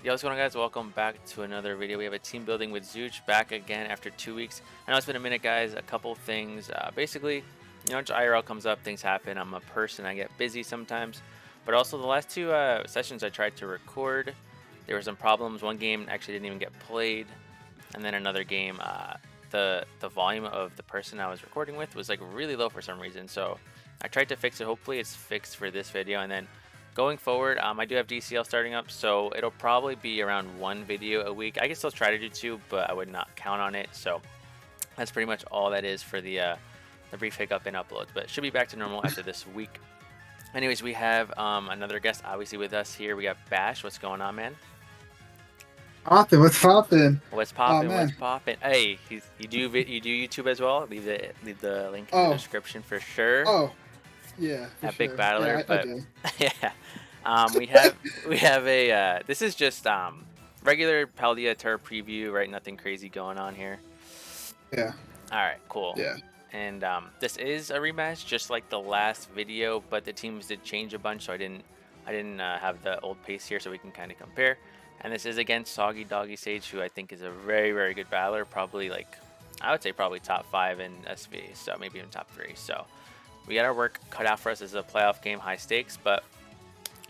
Yo, what's going on, guys? Welcome back to another video. We have a team building with Zooch back again after 2 weeks. I know it's been a minute, guys. A couple things. Basically, just IRL comes up, things happen. I'm a person, I get busy sometimes. But also, the last two sessions I tried to record, there were some problems. One game actually didn't even get played, and then another game, the volume of the person I was recording with was like really low for some reason. So I tried to fix it. Hopefully, it's fixed for this video, and then going forward, I do have DCL starting up, so it'll probably be around one video a week. I can still try to do two, but I would not count on it. So that's pretty much all that is for the brief hiccup in uploads. But it should be back to normal after this week. Anyways, we have another guest obviously with us here. We got Bash. What's going on, man? Poppin', what's poppin'? What's Oh poppin'? What's man. poppin'? Hey, you do YouTube as well? Leave the link in the Oh, description for sure. oh, yeah, for Epic sure. Yeah, Battler, I but do. yeah. We have a this is just regular Paldea Terra preview, right? Nothing crazy going on here. Yeah, All right, cool. yeah. And this is a rematch, just like the last video, but the teams did change a bunch, so I didn't have the old pace here, so we can kind of compare. And this is against Soggy Doggy Sage, who I think is a very, very good battler. Probably I would say probably top 5 in SV, so maybe even top 3. So we got our work cut out for us. This is a playoff game, high stakes, but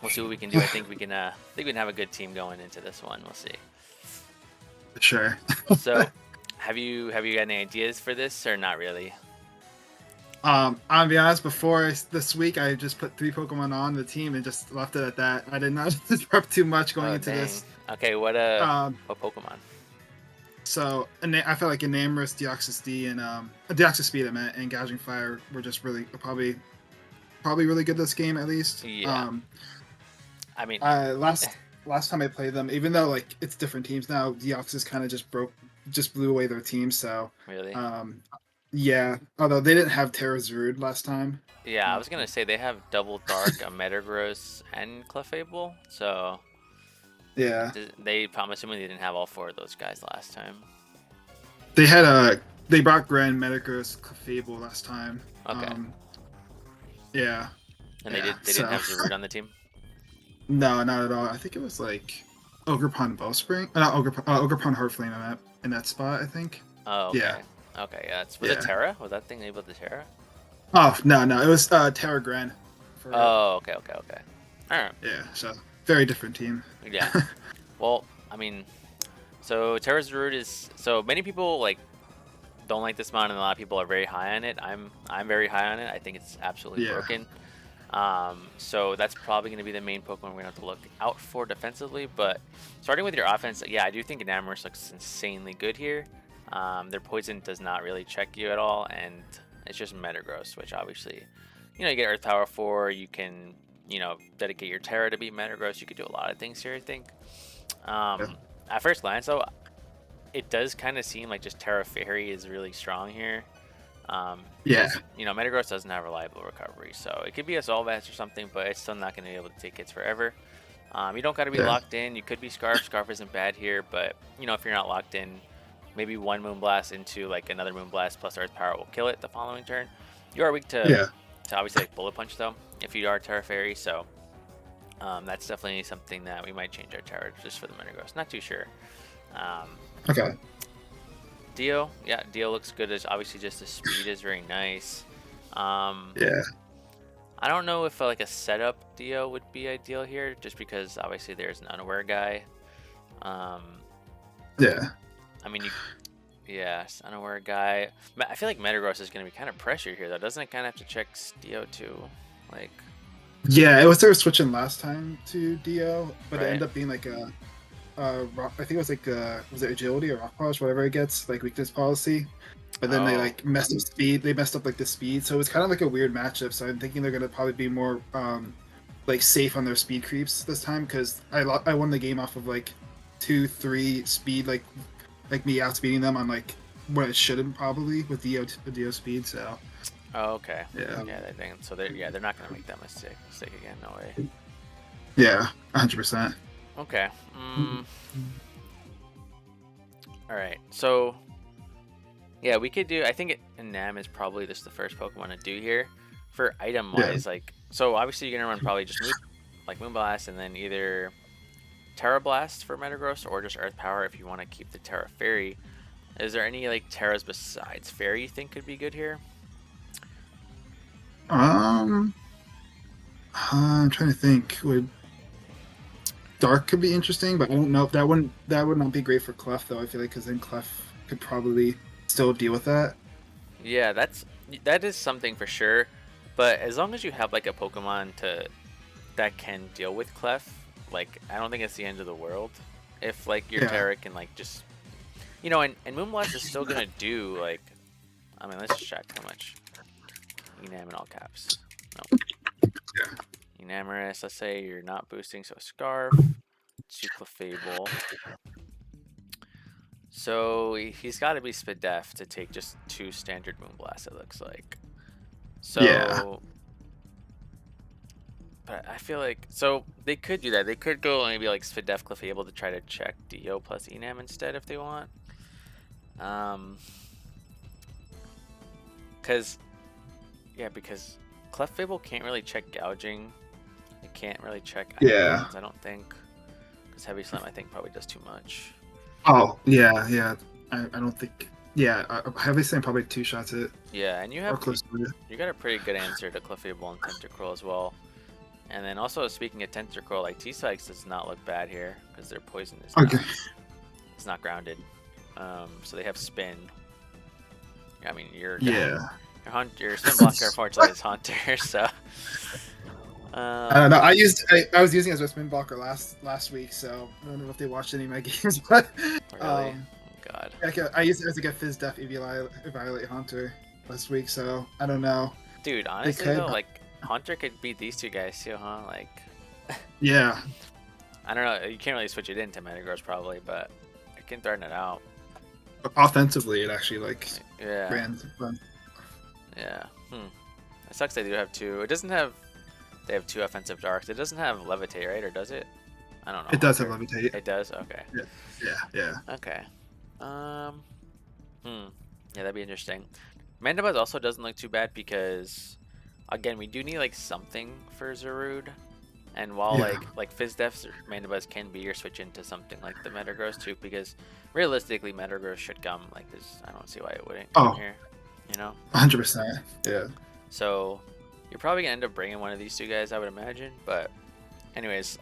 we'll see what we can do. I think we can have a good team going into this one. We'll see. For sure. So, have you got any ideas for this or not really? I'll be honest, before this week, I just put 3 Pokemon on the team and just left it at that. I did not prep too much going Oh into dang. this. Okay, what Um, what Pokemon? so I felt like Enamorous, Deoxys D, and Deoxys Speed, I meant, and Gouging Fire were just really probably really good this game at least. Yeah. I mean, Last time I played them, even though like it's different teams now, Deoxys kind of just blew away their team. So, really? um, yeah. Although they didn't have Terrazurud last time. Yeah, I Uh, was gonna say they have Double Dark, a Metagross, and Clefable. So yeah, I'm assuming they didn't have all 4 of those guys last time. they had they brought Grand Metagross Clefable last time. Okay. Yeah, And yeah. they didn't have Zarude on the team. No, not at all. I think it was like Ogerpon Bowspring, not Ogerpon Heartflame in that spot. I think. Oh, Yeah, okay. Okay, yeah. Was it yeah. Terra? Was that thing able to Terra? Oh no, it was Terra Grand for it. Oh, okay. All right. Yeah, so very different team. Yeah. Well, I mean, so Terra's Root is so many people don't like this mod, and a lot of people are very high on it. I'm very high on it. I think it's absolutely Yeah, broken. So that's probably going to be the main Pokemon we're going to have to look out for defensively. But starting with your offense, yeah, I do think Enamorous looks insanely good here. Their poison does not really check you at all, and it's just Metagross, which obviously, you get Earth Power for. You can, dedicate your Terra to beat Metagross. You could do a lot of things here, I think. yeah, At first glance, though, it does kind of seem like just Terra Fairy is really strong here. yeah, Because, Metagross doesn't have reliable recovery, so it could be a Solvats or something, but it's still not going to be able to take hits forever. You don't got to be yeah, locked in. You could be Scarf. Scarf isn't bad here, but, if you're not locked in, maybe one Moonblast into, another Moonblast plus Earth Power will kill it the following turn. You are weak to, yeah. obviously, Bullet Punch, though, if you are Terra Fairy, so that's definitely something that we might change our Terra just for the Metagross. Not too sure. Um, Okay. Dio, yeah, Dio looks good. As obviously just the speed is very nice. Yeah, I don't know if a setup Dio would be ideal here, just because obviously there's an unaware guy. Um, yeah, I mean, yes, unaware guy. I feel like Metagross is going to be kind of pressured here, though. Doesn't it kind of have to check Dio too? yeah. It was they were switching last time to Dio, but it Right? ended up being like I think it was was it Agility or Rock Polish, whatever it gets, like weakness policy. But then they Oh, like messed up speed. They messed up like the speed, so it was kind of like a weird matchup. So I'm thinking they're gonna probably be more like safe on their speed creeps this time because I won the game off of like 2-3 speed, like me outspeeding them on like what it shouldn't probably with Dio speed. So oh, okay. yeah, Yeah, so they're not going to make that mistake again. No way. yeah, 100%. Okay. All right. So yeah, we could do. I think Nam is probably just the first Pokemon to do here. For item Yeah, wise, so obviously you're gonna run probably just Moonblast and then either Terra Blast for Metagross or just Earth Power if you want to keep the Terra Fairy. Is there any like Terras besides Fairy you think could be good here? I'm trying to think. Would Dark could be interesting, but I don't know if that would not be great for Clef though. I feel like because then Clef could probably still deal with that. Yeah, that is something for sure. But as long as you have like a Pokemon that can deal with Clef, like I don't think it's the end of the world. If like your Yeah. Terra can like just and Moonblast is still gonna do like I mean let's check how much Enam in all caps. No. Enamorous, let's say you're not boosting, so Scarf, Clefable. So he's got to be Spidef to take just 2 standard Moonblast, it looks like. Yeah. So, but I feel like, so they could do that. They could go maybe like Spidef Clefable to try to check Dio plus Enam instead if they want. Because Clefable can't really check Gouging. It can't really check Yeah. Icons, I don't think. Because Heavy Slam, I think, probably does too much. Oh, yeah. I don't think. Yeah, Heavy Slam probably 2-shots it. Yeah, and you Or close to it. you got a pretty good answer to Clefable and Tentacruel as well. And then also speaking of Tentacruel, like T-Spikes does not look bad here because their poison is not grounded. So they have Spin. I mean, your Spin blocker unfortunately is Haunter. So I don't know. I was using it as a spin blocker last week, so I don't know if they watched any of my games, but really, oh, God. I used it as like a Fizz Def Evaluate Haunter last week, so I don't know. Dude, honestly though, like Haunter could beat these 2 guys too, huh? Like, yeah. I don't know. You can't really switch it into Metagross probably, but it can threaten it out. Offensively, it actually like ran. Yeah. It sucks they do have 2. It doesn't have. They have 2 offensive darks. It doesn't have Levitate, right? Or does it? I don't know. It does have Levitate. It does? Okay. Yeah. Okay. Yeah, that'd be interesting. Mandibuzz also doesn't look too bad because, again, we do need like something for Zarude. And while like Fizdef's Mandibuzz can be your switch into something like the Metagross too, because realistically Metagross should come. Like this, I don't see why it wouldn't come here. You know. 100%. Yeah. So you're probably gonna end up bringing one of these 2 guys, I would imagine. But anyways,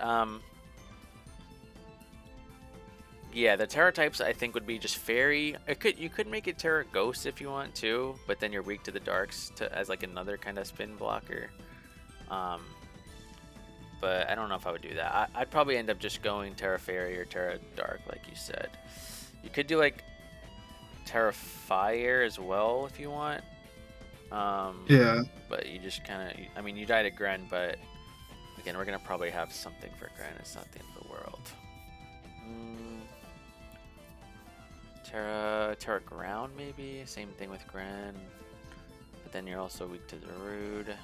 yeah, the Terra types I think would be just Fairy. You could make it Terra Ghost if you want to, but then you're weak to the darks as like another kind of spin blocker. But I don't know if I would do that. I'd probably end up just going Terra Fairy or Terra Dark, like you said. You could do like Terra Fire as well if you want. Yeah. But you just kind of, I mean, you died at Gren, but again, we're gonna probably have something for Gren. It's not the end of the world. Terra Ground maybe. Same thing with Gren. But then you're also weak to Zarude.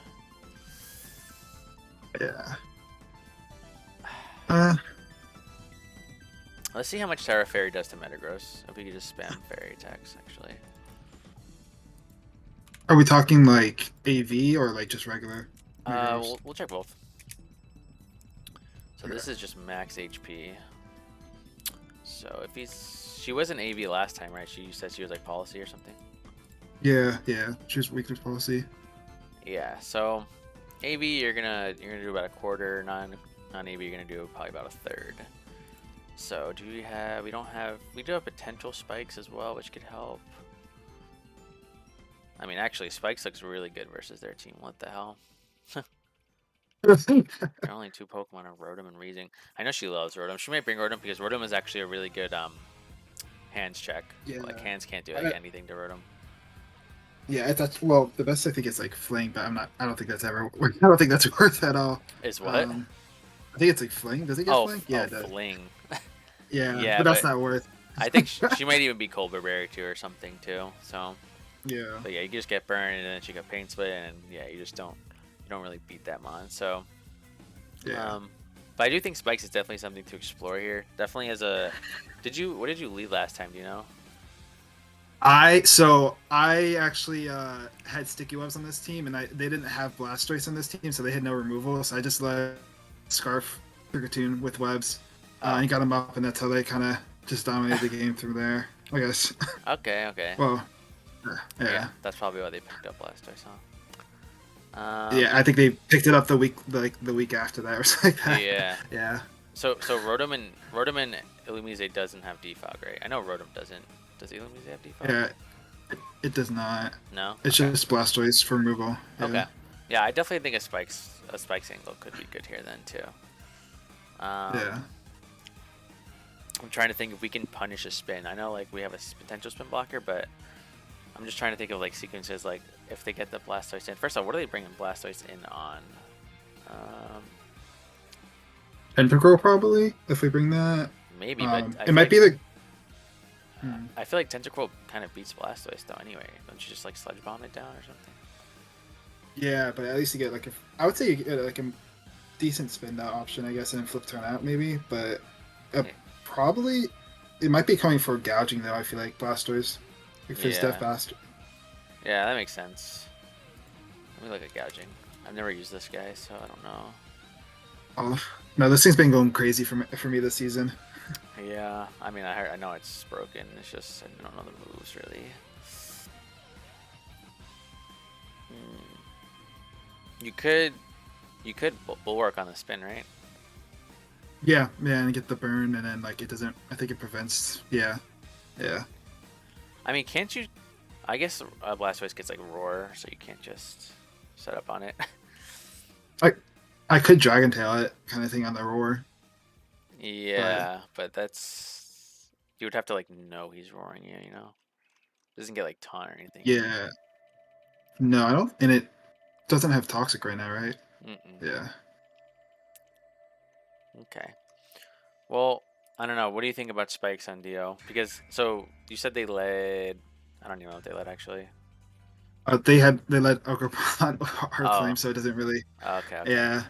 Yeah. Let's see how much Terra Fairy does to Metagross. If we could just spam Fairy attacks, actually. Are we talking like AV or like just regular? We'll check both. So this is just max HP. So if she was an AV last time, right? She said she was like policy or something. Yeah. She was weakness policy. Yeah. So AV, you're gonna do about a quarter. Non-AV, you're gonna do probably about a third. So do we have? We do have potential spikes as well, which could help. I mean, actually, Spikes looks really good versus their team. What the hell? There are only 2 Pokemon are Rotom and Weezing. I know she loves Rotom. She might bring Rotom because Rotom is actually a really good hands check. Yeah. Like hands can't do like anything to Rotom. Yeah, well, the best I think is like Fling, but I don't think that's worth at all. Is what? I think it's like Fling. Does it get Fling? Yeah, Fling. Yeah, but that's not worth. I think she might even be Cold Barberry too or something too. So. Yeah. But yeah, you just get burned and then she got Pain Split and yeah, you don't really beat that mon. So. Yeah. But I do think Spikes is definitely something to explore here. Definitely as a. What did you lead last time? Do you know? I actually had Sticky Webs on this team, and they didn't have Blastoise on this team, so they had no removal. So I just let Scarf Krigatune with Webs, Oh, and got him up, and that's how they kind of just dominated the game through there, I guess. okay, okay. Well, Yeah, yeah. that's probably why they picked up Blastoise, huh? Yeah, I think they picked it up the week after that or something like that. Yeah. Yeah. So Rotom and Illumise doesn't have defog, right? I know Rotom doesn't. Does Illumise have defog? Yeah, it does not. No. It's Okay. just Blastoise for removal. Okay. Yeah. Yeah, I definitely think a spikes angle could be good here then too. Yeah. I'm trying to think if we can punish a spin. I know like we have a potential spin blocker, but I'm just trying to think of like sequences like if they get the Blastoise in. First off, what are they bringing Blastoise in on? Um, Tentacruel probably if we bring that. Maybe, but I It feel might like be the. Hmm. I feel like Tentacruel kind of beats Blastoise though. Anyway, don't you just like Sludge Bomb it down or something? Yeah, but at least you get like I would say you get like a decent spin that option, I guess, and then flip turn out maybe. But Yeah. probably it might be coming for gouging though. I feel like Blastoise, if it's Yeah. death fast. Yeah, that makes sense. Let me look at gouging. I've never used this guy, so I don't know. Oh no, this thing's been going crazy for me this season. Yeah, I mean, I know it's broken. It's just I don't know the moves really. Hmm. You could bulwark on the spin, right? Yeah, and get the burn, and then like it doesn't. I think it prevents. Yeah, yeah. I mean, can't you? I guess Blastoise gets like roar, so you can't just set up on it. I could Dragon Tail it kind of thing on the roar, Yeah, but that's you would have to like know he's roaring you, you know. Doesn't get like taunt or anything, right? yeah. No, I don't. And it doesn't have toxic right now, right? Mm-mm. Yeah. Okay. Well, I don't know. What do you think about spikes on Dio? Because so you said they led. I don't even know what they led actually. They let Ogerpon Heart Oh, Flame, so it doesn't really. okay, okay. Yeah,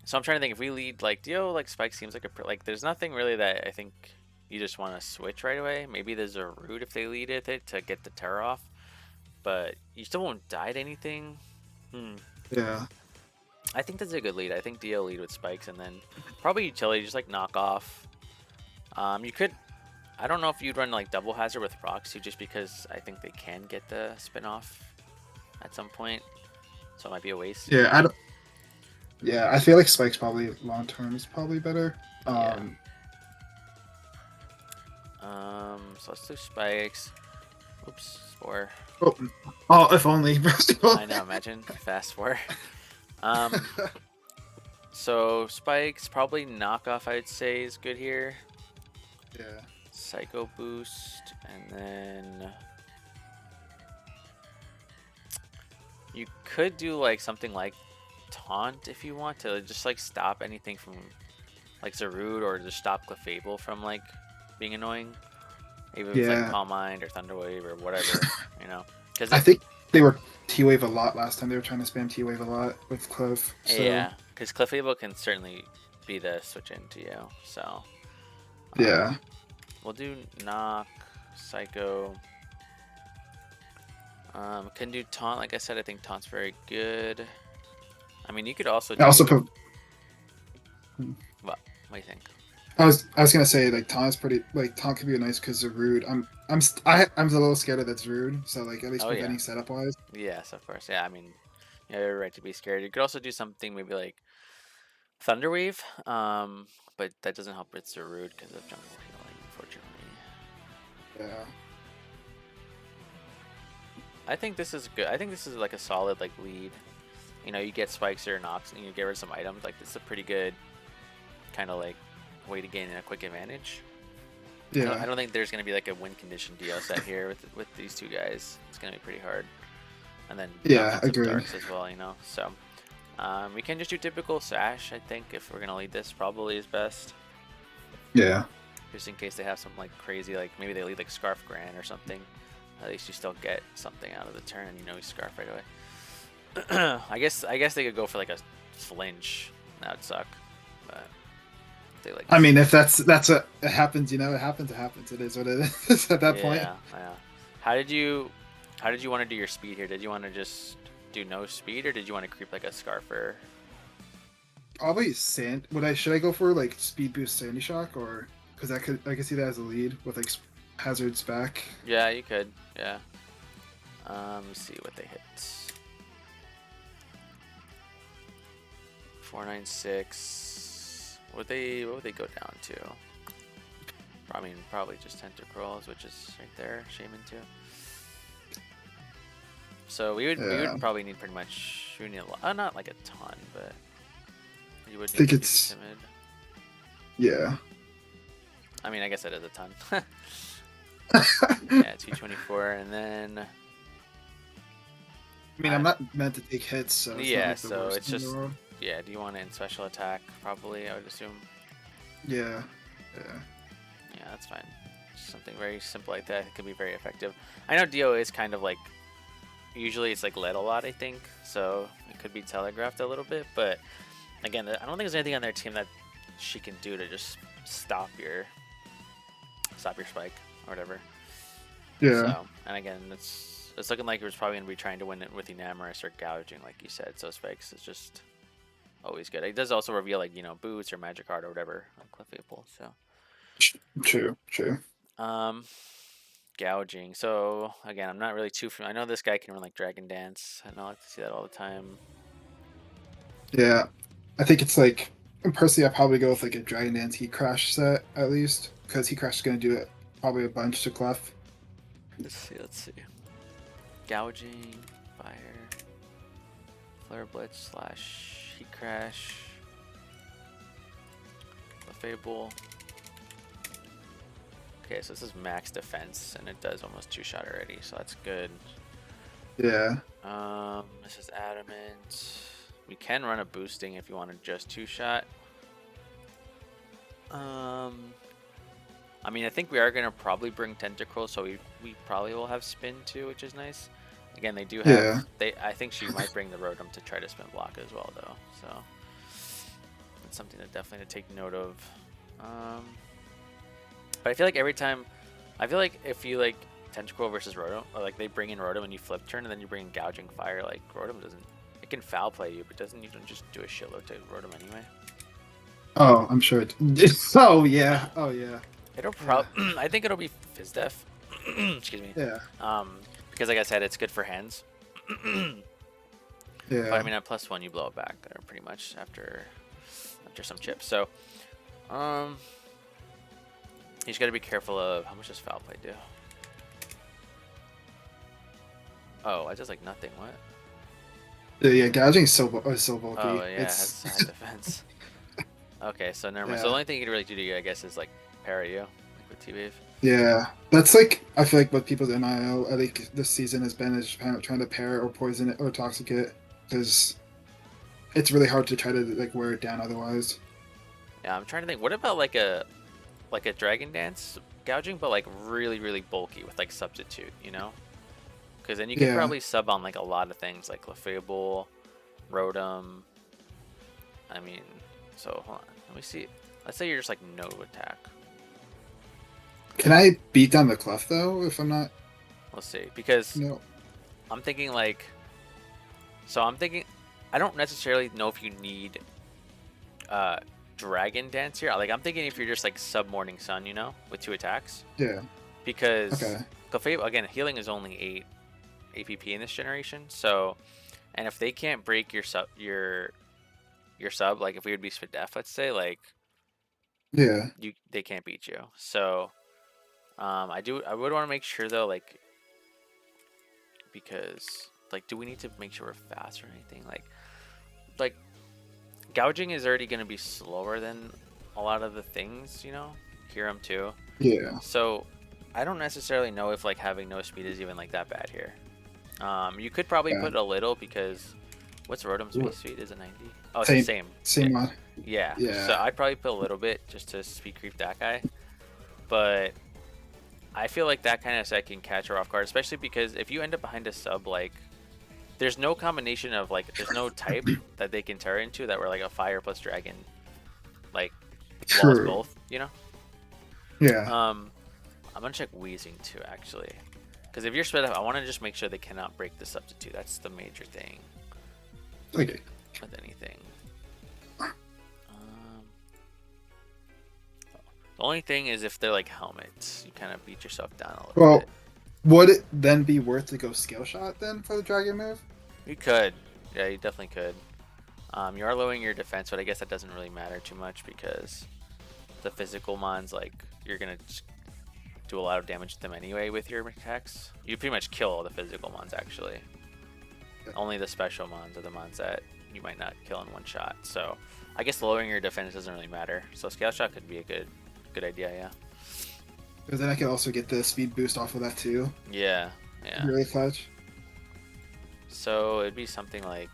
So I'm trying to think if we lead like Dio, like Spike seems like like there's nothing really that I think you just want to switch right away. Maybe there's a route if they lead with it to get the terror off, but you still won't die to anything. Hmm. yeah. I think that's a good lead. I think Dio lead with spikes and then probably utility just like knock off. You could. I don't know if you'd run like double hazard with Roxy just because I think they can get the spin off at some point, so it might be a waste. Yeah, I don't. Yeah, I feel like Spike's probably long term is probably better. Yeah. So let's do spikes. Oops, spore. Oh, oh, if only. I know. Imagine fast spore. Um. So spikes probably knockoff. I'd say is good here. Yeah. Psycho boost, and then you could do like something like taunt if you want to just like stop anything from like Zarude or just stop Clefable from like being annoying. Even if it's like Yeah. Calm Mind or Thunder Wave or whatever, you know. Because I think they were T Wave a lot last time. They were trying to spam T Wave a lot with Clove. So yeah, because Clefable can certainly be the switch into you. So yeah. we'll do Knock, Psycho. Can do Taunt. Like I said, I think Taunt's very good. I mean, you could also do. I also put. What do you think? I was gonna say like Taunt is pretty like Taunt could be nice because Zarude. I'm a little scared of that Zarude. So like at least Oh, yeah. preventing setup wise. Yes, of course. Yeah, I mean, yeah, you're right to be scared. You could also do something maybe like Thunder Wave, but that doesn't help with Zarude because of jungle healing, unfortunately. Yeah. I think this is good. I think this is like a solid like lead. You know, you get spikes or knocks, and you get rid of some items. Like this is a pretty good kind of like way to gain a quick advantage. Yeah. I don't think there's gonna be like a win condition deal set here with these two guys. It's gonna be pretty hard. And then Yeah, offensive agreed. darks as well, you know. So we can just do typical Sash. I think if we're gonna lead this, probably is best. Yeah. Just in case they have some like crazy, like maybe they lead like Scarf Grand or something. At least you still get something out of the turn, and you know you Scarf right away. I guess they could go for like a flinch. That would suck. But they like. I mean, if that's it happens, you know, it happens. It happens. It is what it is at that point. Yeah. How did you want to do your speed here? Did you want to just do no speed, or did you want to creep like a Scarfer? Probably sand. Should I go for like speed boost Sandy Shock, or because I could see that as a lead with like hazards back. Yeah, you could. Yeah. Let me see what they hit. 496. What would they go down to? I mean, probably just Tentacruels, which is right there. Shaman too. So we would probably need pretty much. We need a lot. Not like a ton, but you would I need think to be it's timid. yeah. I mean, I guess that is a ton. Yeah, 224, and then. I mean, I'm not meant to take hits, so it's yeah, not like the so worst it's thing in the just. world. Yeah, do you want it in special attack? Probably, I would assume. Yeah. Yeah, that's fine. Something very simple like that could be very effective. I know Dio is kind of like. Usually it's like led a lot, I think, so it could be telegraphed a little bit. But again, I don't think there's anything on their team that she can do to just stop your spike or whatever. Yeah. So, and again, it's looking like it was probably gonna be trying to win it with Enamorous or gouging, like you said. So spikes is just always good. It does also reveal like boots or magic card or whatever on Clefable. So True. gouging. So again, I'm not really too familiar. I know this guy can run like Dragon Dance, and I like to see that all the time. Yeah. I think it's like personally, I'd probably go with like a Dragon Dance Heat Crash set at least, because Heat Crash is going to do it probably a bunch to Clef. Let's see. Gouging, fire, flare blitz / heat crash, Fable. Okay, so this is max defense, and it does almost 2-shot already, so that's good. Yeah. This is adamant. We can run a boosting if you want to just 2-shot. I mean, I think we are gonna probably bring Tentacruel, so we probably will have spin too, which is nice. Again, they do have. Yeah. I think she might bring the Rotom to try to spin block as well, though. So that's something to definitely to take note of. But I feel like every time, if you like Tentacruel versus Rotom, or like they bring in Rotom and you flip turn and then you bring in Gouging Fire, like Rotom doesn't. It can foul play you, but doesn't even just do a shitload to Rotom anyway. Oh, I'm sure. Oh yeah. It'll I think it'll be Fizdef. Excuse me. Yeah. Because like I said, it's good for hands. Yeah. But I mean, at +1, you blow it back pretty much after some chips. So, you just got to be careful of how much does foul play do. Oh, I just like nothing. What? Yeah, gouging is so bulky. Oh yeah, it has high defense. Okay, so never mind. Yeah. So the only thing you can really do to you, I guess, is like parry you, like with T-Wave. Yeah, that's like I feel like what people's NIL I think this season has been is trying to pair it or poison it or toxic it, because it's really hard to try to like wear it down otherwise. Yeah, I'm trying to think. What about like a Dragon Dance gouging, but like really bulky with like substitute, Because then you can probably sub on like a lot of things like Clefable, Rotom. I mean, so hold on. Let me see. Let's say you're just like no attack. Can I beat down the Clef though if I'm not? Let's see. Because No. I'm thinking like. So I'm thinking. I don't necessarily know if you need Dragon Dance here. Like I'm thinking if you're just like sub Morning Sun, with 2 attacks. Yeah. Because Okay. Clefable, again, healing is only 8 APP in this generation. So, and if they can't break your sub, like if we would be Svidef, let's say, like Yeah. they can't beat you. So, I would want to make sure though, like, because like, do we need to make sure we're fast or anything? Like gouging is already going to be slower than a lot of the things, Hiram too. Yeah. So I don't necessarily know if like having no speed is even like that bad here. You could probably put a little because what's Rotom's base speed? Is it 90? Oh, it's the same. Same yeah. one. Yeah. Yeah. So I'd probably put a little bit just to speed creep that guy. But I feel like that kind of set can catch her off guard, especially because if you end up behind a sub, like there's no combination of like there's no type that they can tear into that were like a fire plus dragon, like walls both, Yeah. I'm gonna check Wheezing too, actually, because if you're sped up, I want to just make sure they cannot break the substitute. That's the major thing Okay. with anything. The only thing is if they're like helmets, you kind of beat yourself down a little Well, bit. would it then be worth to go scale shot then for the dragon move? You could. Yeah, you definitely could. You are lowering your defense, but I guess that doesn't really matter too much because the physical mons, like, you're going to do a lot of damage to them anyway with your attacks. You pretty much kill all the physical mons, actually. Only the special mons are the mons that you might not kill in one shot. So I guess lowering your defense doesn't really matter. So scale shot could be a good idea, yeah. Because then I could also get the speed boost off of that too. Yeah, yeah. Really clutch. So it'd be something like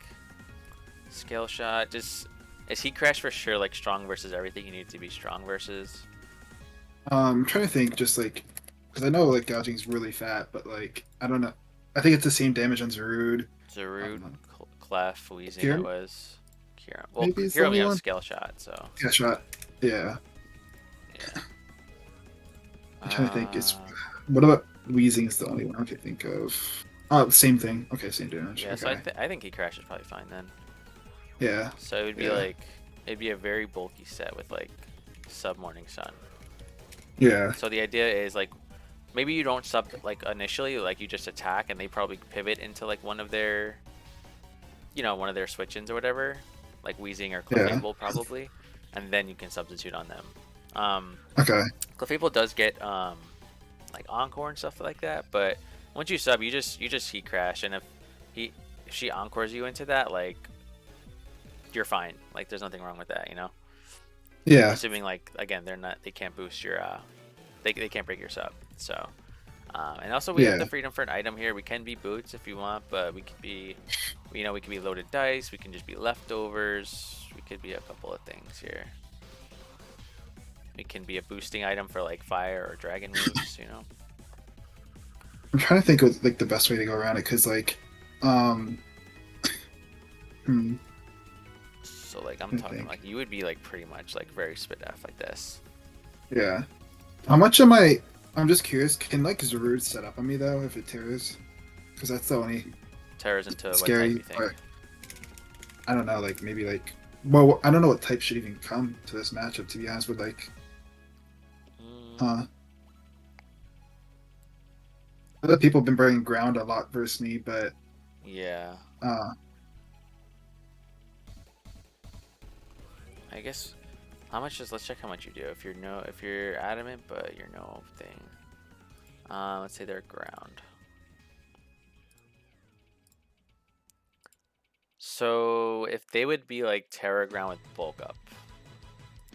scale shot. Just is heat crash for sure like strong versus everything you need to be strong versus? I'm trying to think, just like, because I know like gouging's really fat, but like I don't know. I think it's the same damage on Zarude. Zarud, Clef, Wheezing. It Kieran? was Kieran. Well, Maybe it's the Kieran we only have one. scale shot, so Yeah, shot. Yeah. yeah. I'm trying to think. It's Uh, what about Wheezing is the only one I can think of. Oh, same thing. Okay, same damage. yeah. So Okay. I think heat crash is probably fine then. Yeah. So it would be Yeah. like it'd be a very bulky set with like sub Morning Sun. Yeah. So the idea is like maybe you don't sub like initially, like you just attack and they probably pivot into like one of their one of their switch-ins or whatever, like Wheezing or Yeah. Clefable probably, and then you can substitute on them. Okay. Clefable does get like Encore and stuff like that, but once you sub, you just heat crash, and he if she encores you into that, like you're fine. Like there's nothing wrong with that, you know. Yeah. Assuming like again they can't boost your they can't break your sub. So and also we have the Yeah. freedom for an item here. We can be boots if you want, but we could be we could be loaded dice. We can just be leftovers. We could be a couple of things here. We can be a boosting item for like fire or dragon moves, you know. I'm trying to think of like the best way to go around it because like, um, hmm, So like I'm I talking think. like you would be like pretty much like very spit F like this. Yeah. How much am I? I'm just curious. Can like Zarude set up on me though if it tears? Because that's the only Tears into what type scary you think? part. I don't know. Like maybe like. Well, I don't know what type should even come to this matchup. To be honest, with like, Mm, other people have been bringing ground a lot versus me, but yeah, uh, I guess. How much is? Let's check how much you do. If you're adamant, but you're no thing. Let's say they're ground. So if they would be like Terra ground with bulk up,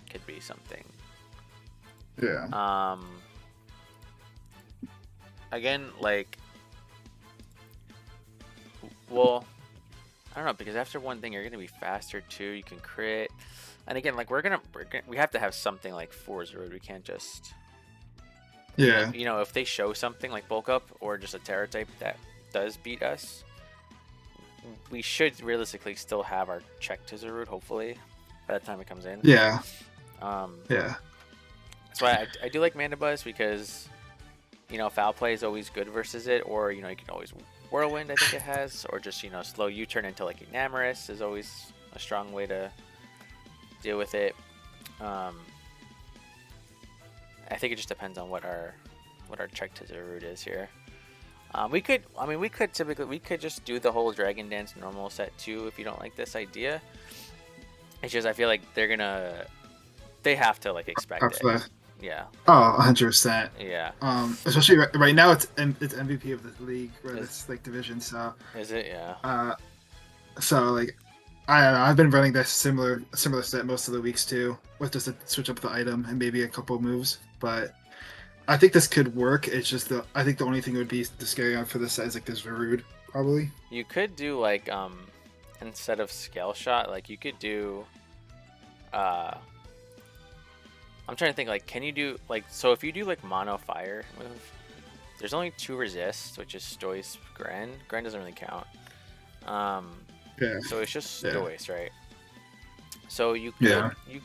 could be something. yeah, Again, like, well, I don't know because after one thing you're gonna be faster too. You can crit, and again, like we have to have something like Four's Road. We can't just yeah, if they show something like bulk up or just a Terra type that does beat us, we should realistically still have our check to Zarud, hopefully, by the time it comes in. yeah, Um, yeah, that's why I do like Mana Buzz because, foul play is always good versus it, or, you can always Whirlwind, I think it has, or just, slow U-turn into like Enamorous is always a strong way to deal with it. I think it just depends on what our check to Zarud is here. We could just do the whole Dragon Dance normal set too if you don't like this idea. It's just I feel like they have to like expect it. after that. Yeah. Oh, 100%. Yeah. Especially right now, it's MVP of the league, right? It's like division, so. Is it? Yeah. So like, I've been running this similar set most of the weeks too, with just a switch up the item and maybe a couple moves. But I think this could work. It's just I think the only thing that would be the scary one for this set is like this Varude, probably. You could do like instead of scale shot, like you could do I'm trying to think like can you do like so if you do like mono fire move, there's only 2 resists, which is Stoice Gren. Gren doesn't really count. Yeah. So it's just Yeah. Stoice, right? So you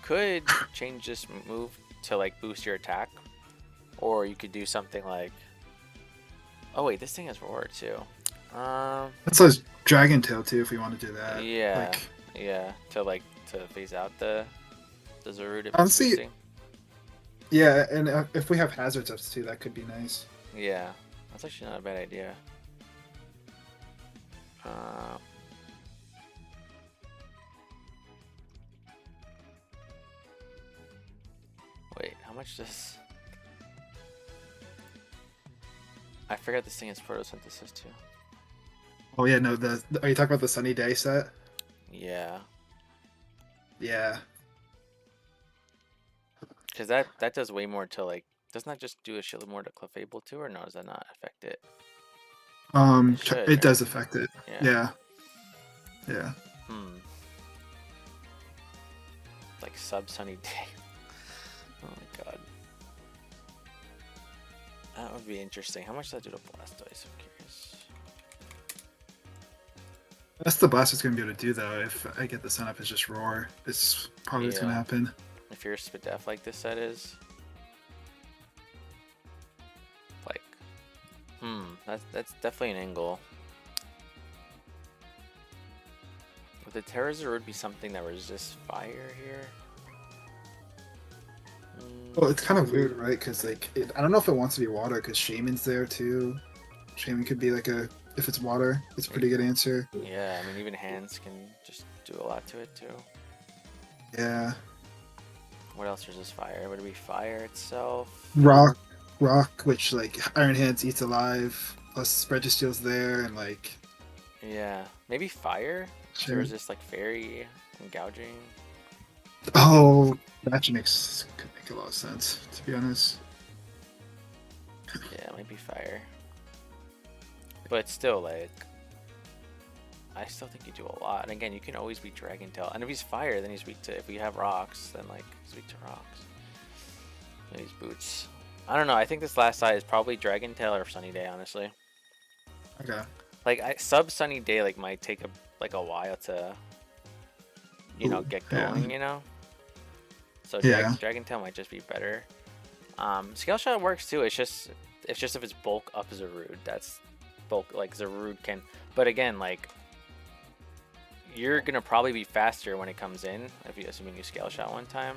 could change this move to like boost your attack, or you could do something like, oh wait, this thing has roar too. That's like Dragon Tail too, if we want to do that. Yeah, Like, yeah, to phase out the Zarud if it's Honestly, boosting. Yeah, and if we have hazards up too, that could be nice. Yeah, that's actually not a bad idea. Uh, Wait, how much does... I forgot this thing is photosynthesis too. Oh yeah, no. Are you talking about the sunny day set? Yeah, Yeah. because that does way more to like... Doesn't that just do a shitload more to Clefable too, or no, does that not affect it? It should, It right? does affect it. Yeah. Yeah. Yeah. Hmm. Like sub sunny day. Oh my god. That would be interesting. How much does that do to Blastoise? I'm curious. That's the Blaster's gonna be able to do though. If I get the sun up as just roar, it's probably what's gonna Yeah. happen. If you're Spadef like this set is. Like, that's definitely an angle. Would the Terrazord be something that resists fire here? Well, it's kind of weird, right? Because like, I don't know if it wants to be water because Shaman's there too. Shaman could be like a if it's water, it's a pretty good answer. Yeah, I mean even hands can just do a lot to it too. Yeah. What else resists fire? Would it be fire itself? Rock, which like Iron Hands eats alive, plus Registeel's there, and like Yeah, maybe fire to Shaman. resist like fairy and gouging. Oh, that could make a lot of sense, to be honest. Yeah, it might be fire. But still, like, I still think you do a lot. And again, you can always beat Dragon Tail. And if he's fire, then he's weak to... If we have rocks, then, like, he's weak to rocks. And he's boots. I don't know. I think this last side is probably Dragon Tail or Sunny Day, honestly. Okay. Like, sub Sunny Day, like, might take a while to, you know, get going, you know? So Dragon Tail might just be better. Scale Shot works, too. It's just if it's bulk up Zarude. That's... Bulk, like, Zarude can... But again, like... You're gonna probably be faster when it comes in, if you assuming you Scale Shot one time.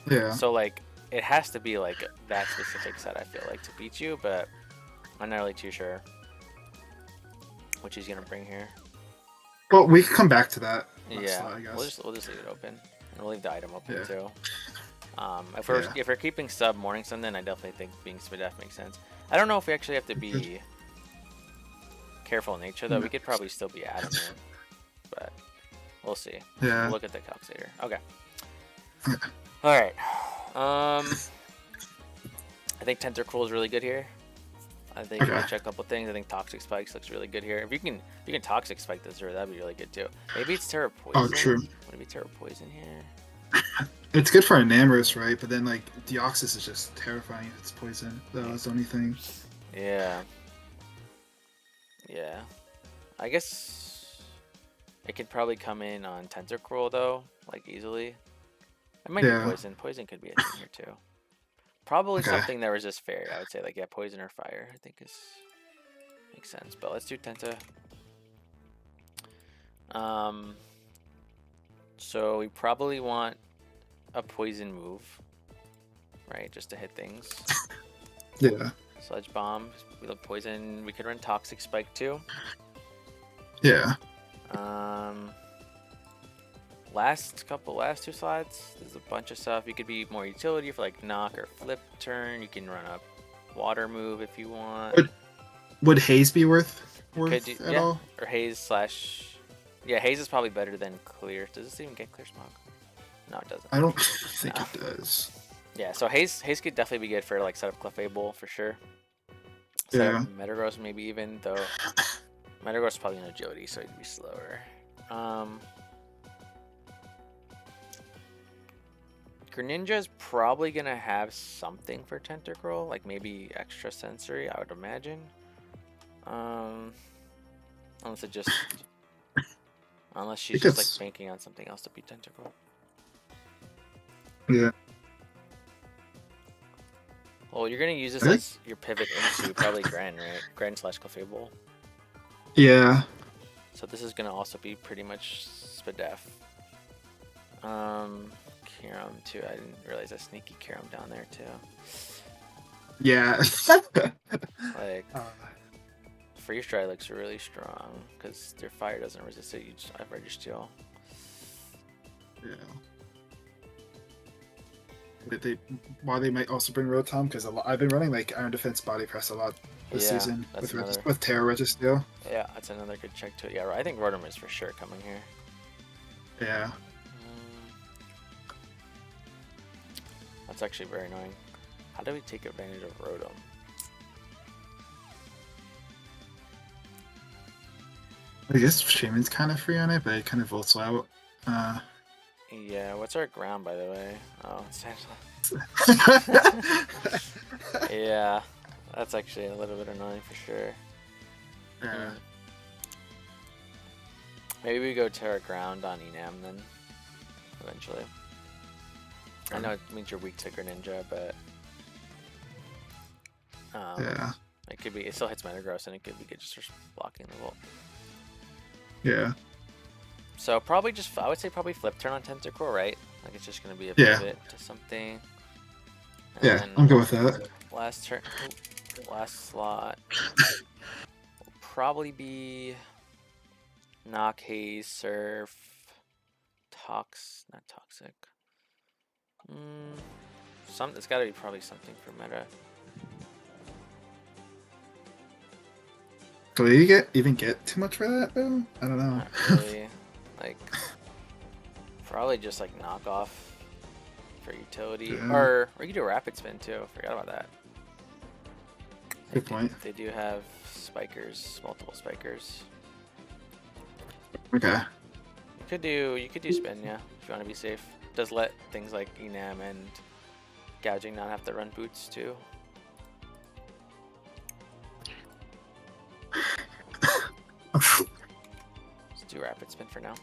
Yeah. So like, it has to be like that specific set. I feel like to beat you, but I'm not really too sure which he's gonna bring here. Well, we can come back to that. Yeah, slot, I guess. we'll just leave it open, and we'll leave the item open Yeah. too. Yeah. If we're keeping sub Morning Sun, then I definitely think being Spadef makes sense. I don't know if we actually have to be careful in nature though. We could probably still be adamant, but we'll see. Yeah. We'll look at the calcs later. Okay. All right. I think Tentacruel is really good here. I think we'll check a couple things. I think Toxic Spikes looks really good here. If you can Toxic Spike this, that'd be really good too. Maybe it's Terra Poison. Oh, true. Would it be Terra Poison here? It's good for Enamorous, right? But then like Deoxys is just terrifying if it's poison. That's the only thing. Yeah. Yeah. I guess it could probably come in on Tentacruel though, like easily. It might be poison. Poison could be a thing here too. Probably something that resists fairy. I would say like poison or fire. I think makes sense. But let's do Tenta. So we probably want a poison move, right? Just to hit things. Yeah. Sludge Bomb. We love poison. We could run Toxic Spike too. Yeah. Last two slides, there's a bunch of stuff. You could be more utility for like knock or flip turn. You can run a water move if you want. Would Haze be worth at all? Or Haze / yeah, Haze is probably better than Clear. Does this even get Clear Smog? No, it doesn't. I don't think it does. Yeah, so Haze could definitely be good for like set up Clefable for sure. Yeah. Metagross maybe even, though Metagross is probably an agility, so it'd be slower. Greninja is probably gonna have something for Tentacruel, like maybe extra sensory, I would imagine. Unless she's just like banking on something else to beat Tentacruel. Yeah. Well, you're gonna use this as your pivot into probably Gren, right? Gren / Clefable. Yeah. So this is gonna also be pretty much Spadef. Kiram too. I didn't realize a sneaky Kiram down there too. Yeah. Like Uh, freeze dry looks really strong because their fire doesn't resist it. You just have Registeel. yeah. Why they might also bring Rotom because I've been running like Iron Defense Body Press a lot this Yeah, season that's with another. with Terra Registeel. Yeah, that's another good check to it. Yeah, I think Rotom is for sure coming here. Yeah. That's actually very annoying. How do we take advantage of Rotom? I guess Shaman's kind of free on it, but it kind of volts out. Yeah, what's our ground, by the way? Oh, it's yeah, that's actually a little bit annoying for sure. Yeah. Maybe we go Terra Ground on Enam then, eventually. I know it means you're weak to Greninja, but Yeah. it could be. It still hits Metagross, and it could be good just for blocking the Volt. Yeah. So probably just, I would say probably flip turn on Tentacruel, right? Like it's just gonna be a Yeah. pivot to something. And Yeah, then I'm good with that. last turn, last slot will probably be Knock, Haze, Surf, not Toxic. It's got to be probably something for meta. Do you even get too much for that though? I don't know. Not really. Like probably just like knock off for utility, Yeah. or you could do a rapid spin too. Forgot about that. Good point. They do have spikers, multiple spikers. Okay. You could do spin, yeah, if you want to be safe. Does let things like Enam and gouging not have to run boots too. Let's do rapid spin for now.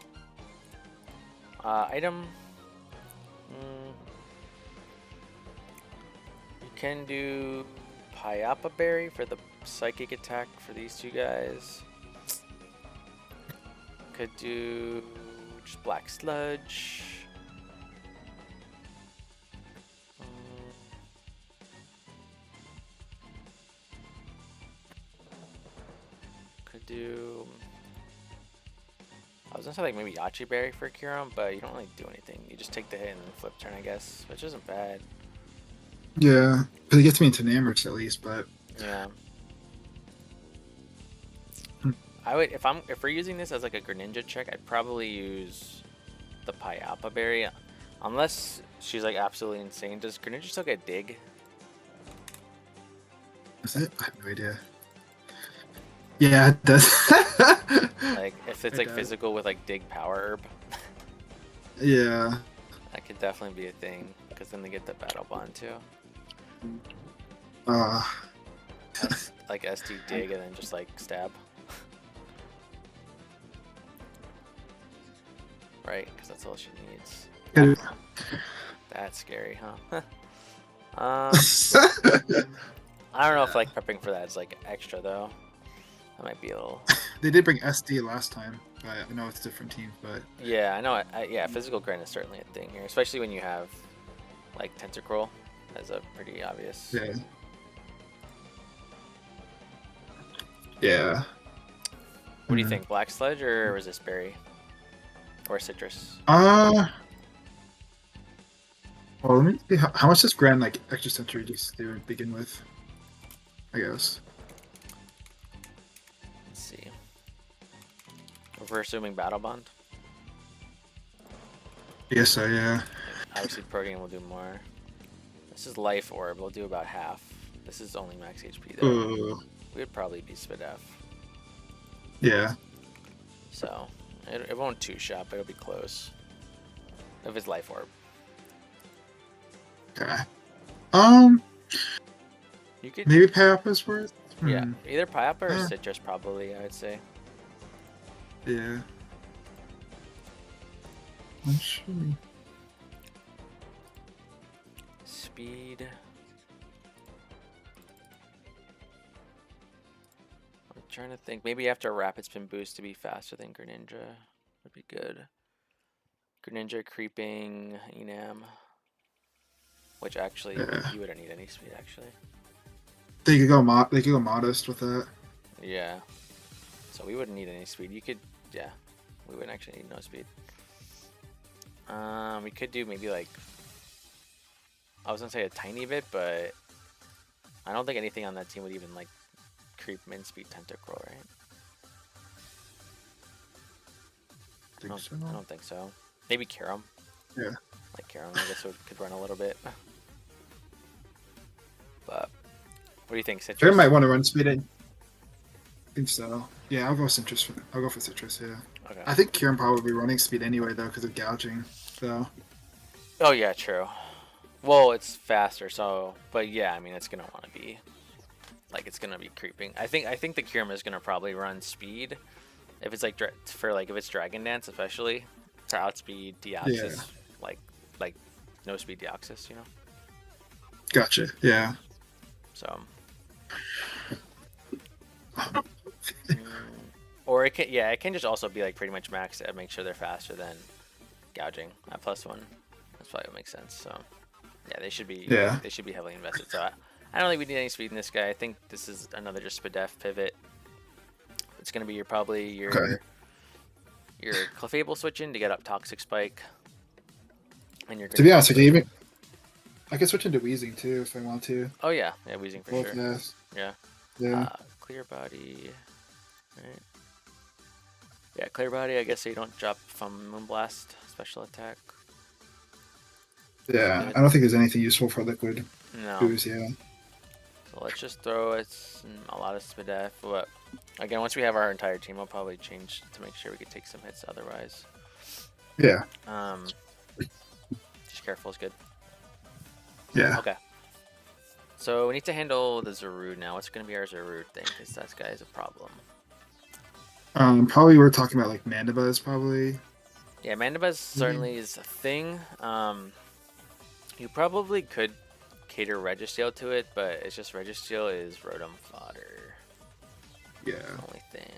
Item. You can do Payapa Berry for the psychic attack for these two guys. Could do just Black Sludge. Could do. I was gonna say like maybe Yachi Berry for Kiram, but you don't really do anything. You just take the hit and then flip turn, I guess, which isn't bad. Yeah, because it gets me into Namorch at least, but Yeah. If we're using this as like a Greninja check, I'd probably use the Payapa Berry, unless she's like absolutely insane. Does Greninja still get Dig? is it? I have no idea. Yeah, it does. Like if it's like physical with like Dig Power Herb, yeah. that could definitely be a thing because then they get the Battle Bond too. Like SD Dig and then just like stab. Right, because that's all she needs. That's scary, huh? I don't know if like prepping for that is like extra though. That might be a little. They did bring SD last time, but I know it's a different team. But Yeah, I know. Yeah, physical grind is certainly a thing here, especially when you have like Tentacruel as a pretty obvious. yeah. Yeah. What do you think, Black Sludge or Resist Berry? Or Citrus? Well, let me see how much does Grand like extra century just do to begin with? I guess. Let's see. If we're assuming Battle Bond. Yes, so yeah. Obviously, Protean will do more. This is Life Orb. We'll do about half. This is only max HP though. Ooh. We would probably be Spadef. Yeah. So it won't two-shot, but it'll be close. If it's Life Orb. Okay. You could maybe Payapa's worth. Yeah, either Payapa or Citrus probably, I would say. Yeah. Speed. I'm trying to think. Maybe after a Rapid Spin boost to be faster than Greninja would be good. Greninja creeping Enam, which actually Yeah. he wouldn't need any speed actually. They could go modest with that. Yeah. So we wouldn't need any speed. You could, yeah. We wouldn't actually need no speed. We could do maybe like, I was gonna say a tiny bit, but I don't think anything on that team would even like creep min speed Tentacruel, right? I don't think so. Maybe Karam. Yeah. Like Karam, I guess could run a little bit. But what do you think, Fair Citrus? might want to run speed in. I think so. Yeah, I'll go citrus. I'll go for citrus. Yeah. Okay. I think Kieran probably running speed anyway though because of gouging. So. Oh yeah, true. Well, it's faster, so but yeah, I mean it's gonna want to be like it's gonna be creeping. I think the Kiram is gonna probably run speed if it's like if it's Dragon Dance especially to outspeed Deoxys, Yeah. like no speed Deoxys, you know. Gotcha. Yeah. So. Or it can just also be like pretty much maxed to make sure they're faster than gouging at +1. That's probably what makes sense. So yeah, they should be heavily invested. So I don't think we need any speed in this guy. I think this is another just Spadef pivot. It's gonna be probably your Clefable switching to get up Toxic Spike, and you're gonna to be honest, I can switch into Wheezing too if I want to. Oh yeah, Wheezing for Both sure. fast. Yeah. Yeah. Clear body. Right. Yeah, clear body. I guess so you don't drop from Moonblast special attack. Yeah, I don't think there's anything useful for liquid No. booze. Yeah. So let's just throw it a lot of Spadef. But again, once we have our entire team, I'll probably change to make sure we could take some hits. Otherwise, Yeah. just careful is good. Yeah. Okay. So we need to handle the Zarude now. What's going to be our Zarude thing? Because that guy is a problem. Probably we're talking about like Mandibuzz, probably. Yeah, Mandibuzz certainly is a thing. You probably could cater Registeel to it, but it's just Registeel is Rotom fodder. Yeah. That's the only thing.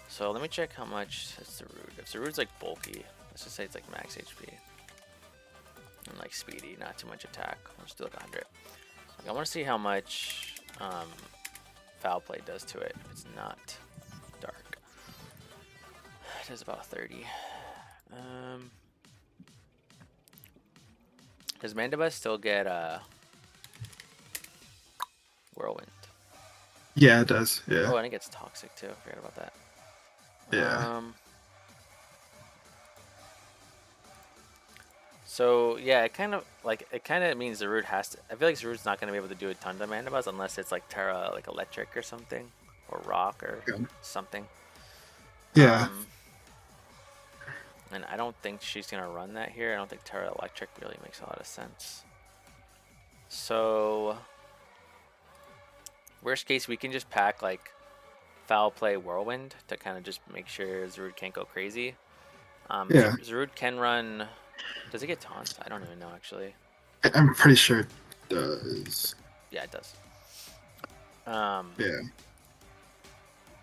So let me check how much is Zarude. If Zarude's like bulky, let's just say it's like max HP. And like speedy, not too much attack. Let's do like 100. I want to see how much Foul Play does to it if it's not dark. It does about 30. Does Mandibuzz still get Whirlwind? Yeah, it does. Yeah. Oh, and it gets Toxic too. I forgot about that. Yeah. So yeah, it kind of means Zarude has to. I feel like Zarude's not going to be able to do a ton to Mandibuzz unless it's like Terra, like Electric or something, or Rock or something. Yeah. And I don't think she's going to run that here. I don't think Terra Electric really makes a lot of sense. So worst case, we can just pack like Foul Play Whirlwind to kind of just make sure Zarude can't go crazy. Yeah. Zarude can run. Does it get taunts? I don't even know actually. I'm pretty sure it does. Yeah, it does. Yeah.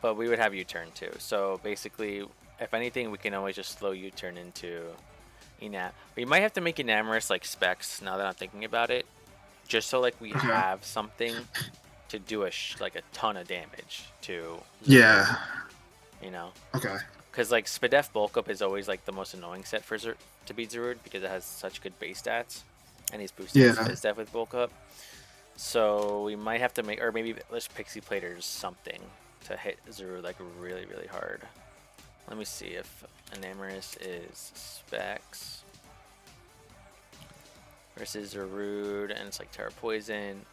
But we would have U-turn too. So basically, if anything, we can always just slow U-turn into Enam. We might have to make Enamorous like specs now that I'm thinking about it, just so like we have something to do like a ton of damage to. Zarude, yeah. You know. Okay. Because like Spadef Bulk Up is always like the most annoying set for to beat Zarude because it has such good base stats, and he's boosting his Spadef with Bulk Up. So we might have to make, or maybe let's Pixie Platers something to hit Zarude like really, really hard. Let me see if Enamorous is specs versus Zarude, and it's like Terra Poison.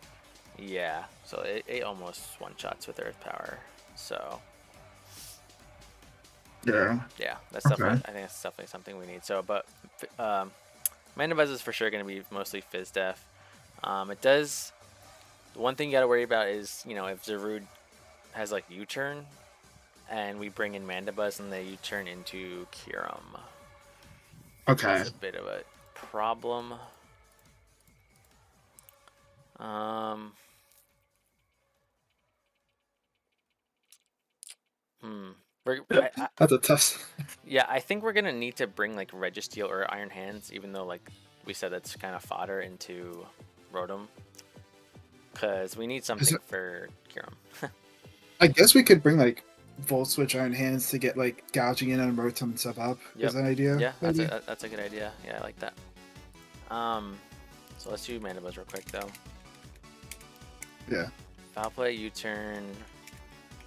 Yeah, so it almost one-shots with Earth Power. So yeah, that's definitely. I think that's definitely something we need. So, but Mandibuzz is for sure going to be mostly Fizz Def. It does. The one thing you got to worry about is, you know, if Zarude has like U-turn, and we bring in Mandibuzz and they U-turn into Kyurem. Okay. That's a bit of a problem. That's a tough. Yeah, I think we're gonna need to bring like Registeel or Iron Hands, even though like we said that's kind of fodder into Rotom, because we need Is something it, for Kyurem. I guess we could bring like Volt Switch Iron Hands to get like gouging in on Rotom and stuff up. Yep. Is an idea, Yeah, maybe? that's a good idea. Yeah, I like that. Um, so let's do Mandibles real quick though. Yeah. Foul Play, U-turn,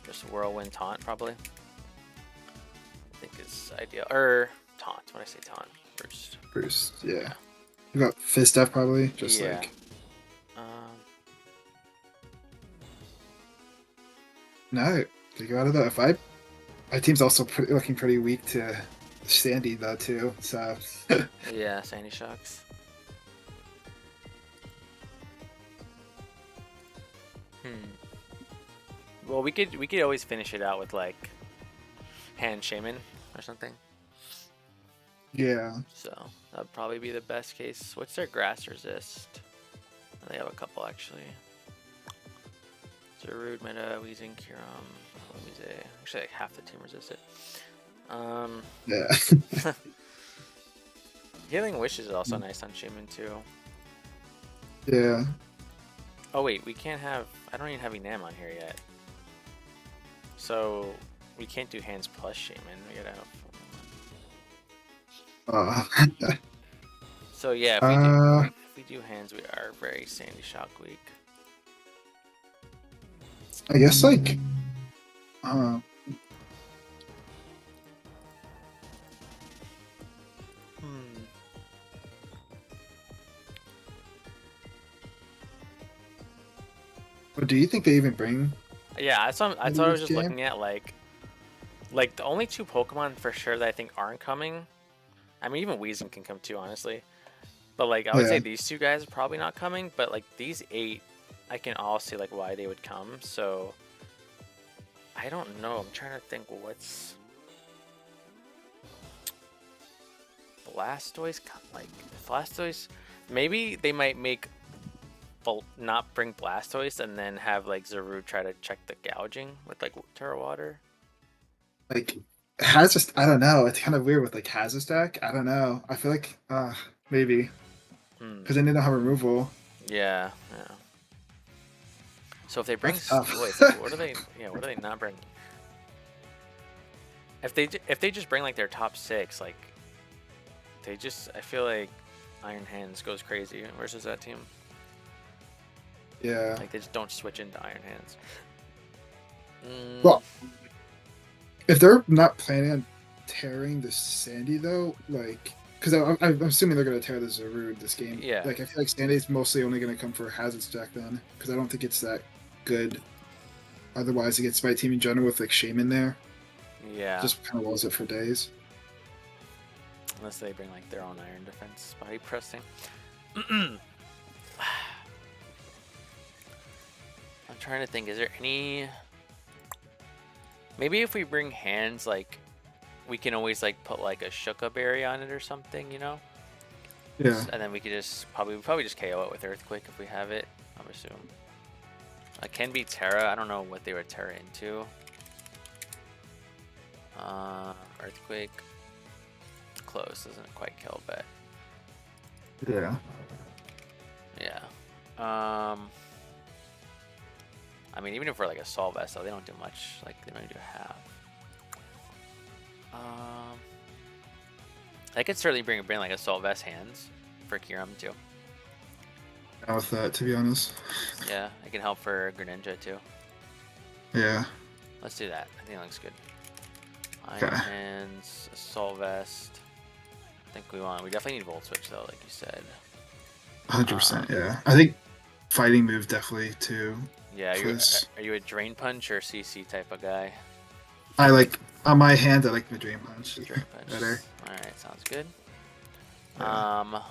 just Whirlwind Taunt probably. I think is ideal. Or Taunt. When I say Taunt, first. Bruce. Yeah. Yeah. We got Fist F probably. Just Yeah. like Um, no. To go out of that. If I my team's also looking pretty weak to Sandy though too. So yeah, Sandy Shocks. Well, we could always finish it out with like Hand Shaman or something. yeah. So that'd probably be the best case. What's their grass resist? They have a couple actually. Zarude, Meta, Weezing, Kyurem, Lumise. Actually, like half the team resist it. Yeah. Healing Wish is also nice on Shaman too. Yeah. Oh wait, we can't have. I don't even have Enam on here yet. So we can't do Hands plus Shaman. We gotta have. Uh, So yeah, uh, if we do Hands, we are very Sandy Shock weak. I guess like uh, but do you think they even bring Yeah, that's what I was this just game? looking at. Like the only two Pokemon for sure that I think aren't coming. I mean, even Weezing can come too, honestly. But like, I would say Yeah. these two guys are probably not coming. But like these 8, I can all see like why they would come. So I don't know. I'm trying to think what's Blastoise. Like Blastoise, maybe they might make not bring Blastoise and then have like Zarude try to check the gouging with like Terra Water. Like has just I don't know. It's kind of weird with like Hazastack. I don't know. I feel like maybe because then they don't have removal. Yeah, yeah. So if they bring That's tough. Stoice, like, what do they? Yeah, what do they not bring? If they just bring like their top 6, like they just I feel like Iron Hands goes crazy versus that team. Yeah. Like they just don't switch into Iron Hands. Well, if they're not planning on tearing the Sandy though, like, because I'm assuming they're gonna tear the Zarude this game. Yeah. Like, I feel like Sandy's mostly only gonna come for Hazard's deck then, because I don't think it's that good. Otherwise, against my team in general with like Shaman there, Yeah. just kind of walls it for days. Unless they bring like their own Iron Defense body pressing. I'm trying to think. Is there any? Maybe if we bring Hands, like we can always like put like a Shuka Berry on it or something, you know? Yeah. And then we could just probably just KO it with Earthquake if we have it. I'm assuming. Can be Terra. I don't know what they were Terra into. Earthquake. Close. Doesn't quite kill, but Yeah. yeah. I mean, even if we're like a Sol Vessel, they don't do much. Like they might do half. I could certainly bring like a Sol Vest Hands for Kyurem too. Down with that, to be honest. Yeah, it can help for Greninja too. Yeah. Let's do that. I think that looks good. Okay. Iron Hands, Assault Vest. I think we definitely need Volt Switch though, like you said. 100%. Yeah. I think fighting move definitely too. Yeah, are you a Drain Punch or CC type of guy? I like on my hand. I like the Drain Punch. Drain Punch. Better. All right, sounds good. Yeah.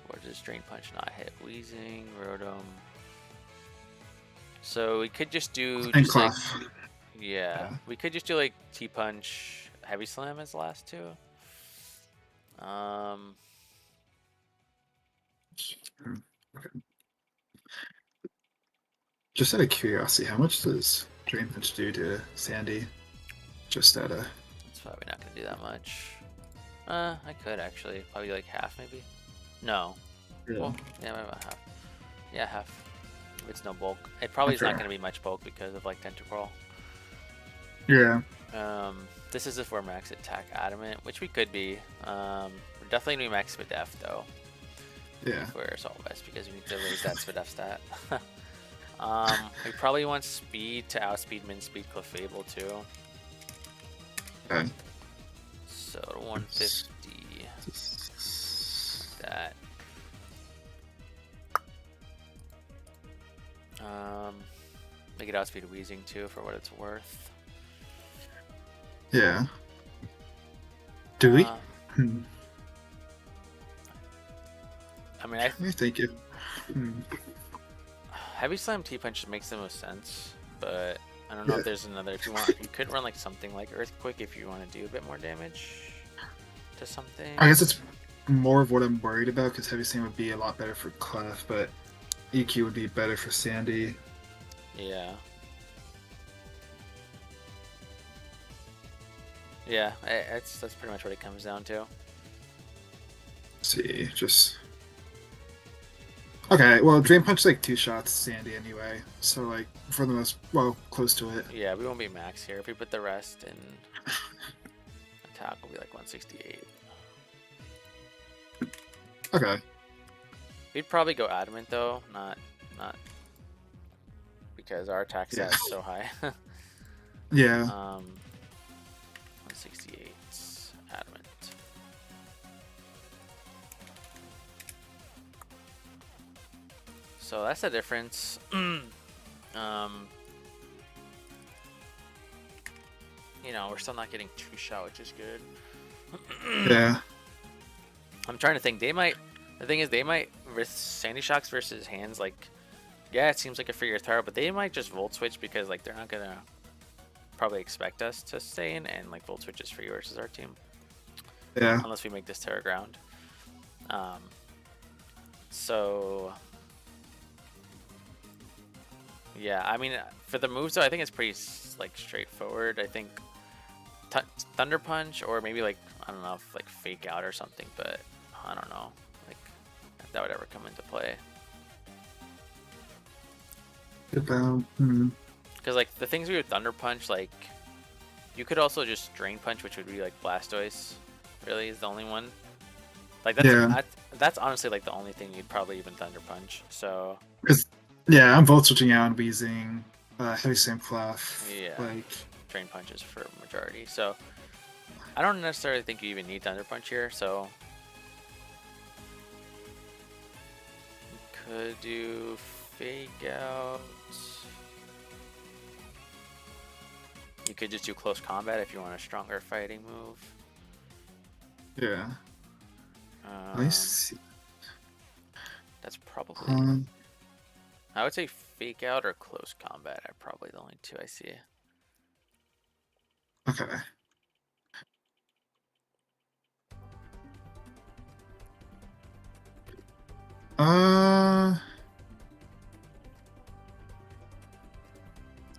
Where does Drain Punch not hit? Wheezing, Rotom. So we could just do And just like Cloth. yeah, we could just do like T Punch, Heavy Slam as the last two. Okay. Just out of curiosity, how much does Drain Punch do to Sandy? Just at a. It's probably not gonna do that much. I could actually probably like half maybe. No. Yeah. Well, yeah, maybe about half. Yeah, half. If it's no bulk, it probably is not gonna be much bulk because of like Tentacrawl. Yeah. This is if we're max attack adamant, which we could be. We're definitely gonna be max Spadef though. Yeah. For Assault Vest because we need to raise that Spadef stat. We probably want speed to outspeed min speed Clefable too. Okay. So 150. Like that. Make it outspeed Wheezing too for what it's worth. Yeah. Do we? I mean, I think it. Heavy Slam T-Punch makes the most sense, but I don't know if there's another. If you want, you could run like something like Earthquake if you want to do a bit more damage to something. I guess it's more of what I'm worried about because Heavy Slam would be a lot better for Clef, but EQ would be better for Sandy. Yeah. Yeah, that's pretty much what it comes down to. Let's see, just. Okay, well, Drain Punch like 2 shots Sandy anyway, so like for the most, well, close to it. Yeah, we won't be max here. If we put the rest in attack, will be like 168. Okay. We'd probably go adamant though, not because our attack stat is so high. Yeah. 168 adamant. So that's the difference. You know, we're still not getting 2-shot, which is good. Yeah. I'm trying to think. They might. The thing is, they might risk Sandy Shocks versus hands. Like, yeah, it seems like a free throw, but they might just Volt Switch because like they're not gonna probably expect us to stay in, and like Volt Switch is free versus our team. Yeah. Unless we make this Terra Ground. So. Yeah, I mean, for the moves though, I think it's pretty like straightforward. I think Thunder Punch or maybe like I don't know, if, like Fake Out or something, but I don't know, like if that would ever come into play. Because like the things we would Thunder Punch, like you could also just Drain Punch, which would be like Blastoise. Really, is the only one. Like that's honestly like the only thing you'd probably even Thunder Punch. So. Yeah, I'm Volt Switching out and Wheezing, Heavy Slam Clef. Yeah. Like. Drain Punches for majority. So I don't necessarily think you even need Thunder Punch here. So could do Fake Out. You could just do Close Combat if you want a stronger fighting move. Yeah. Nice. That's probably. I would say Fake Out or Close Combat are probably the only two I see. Okay.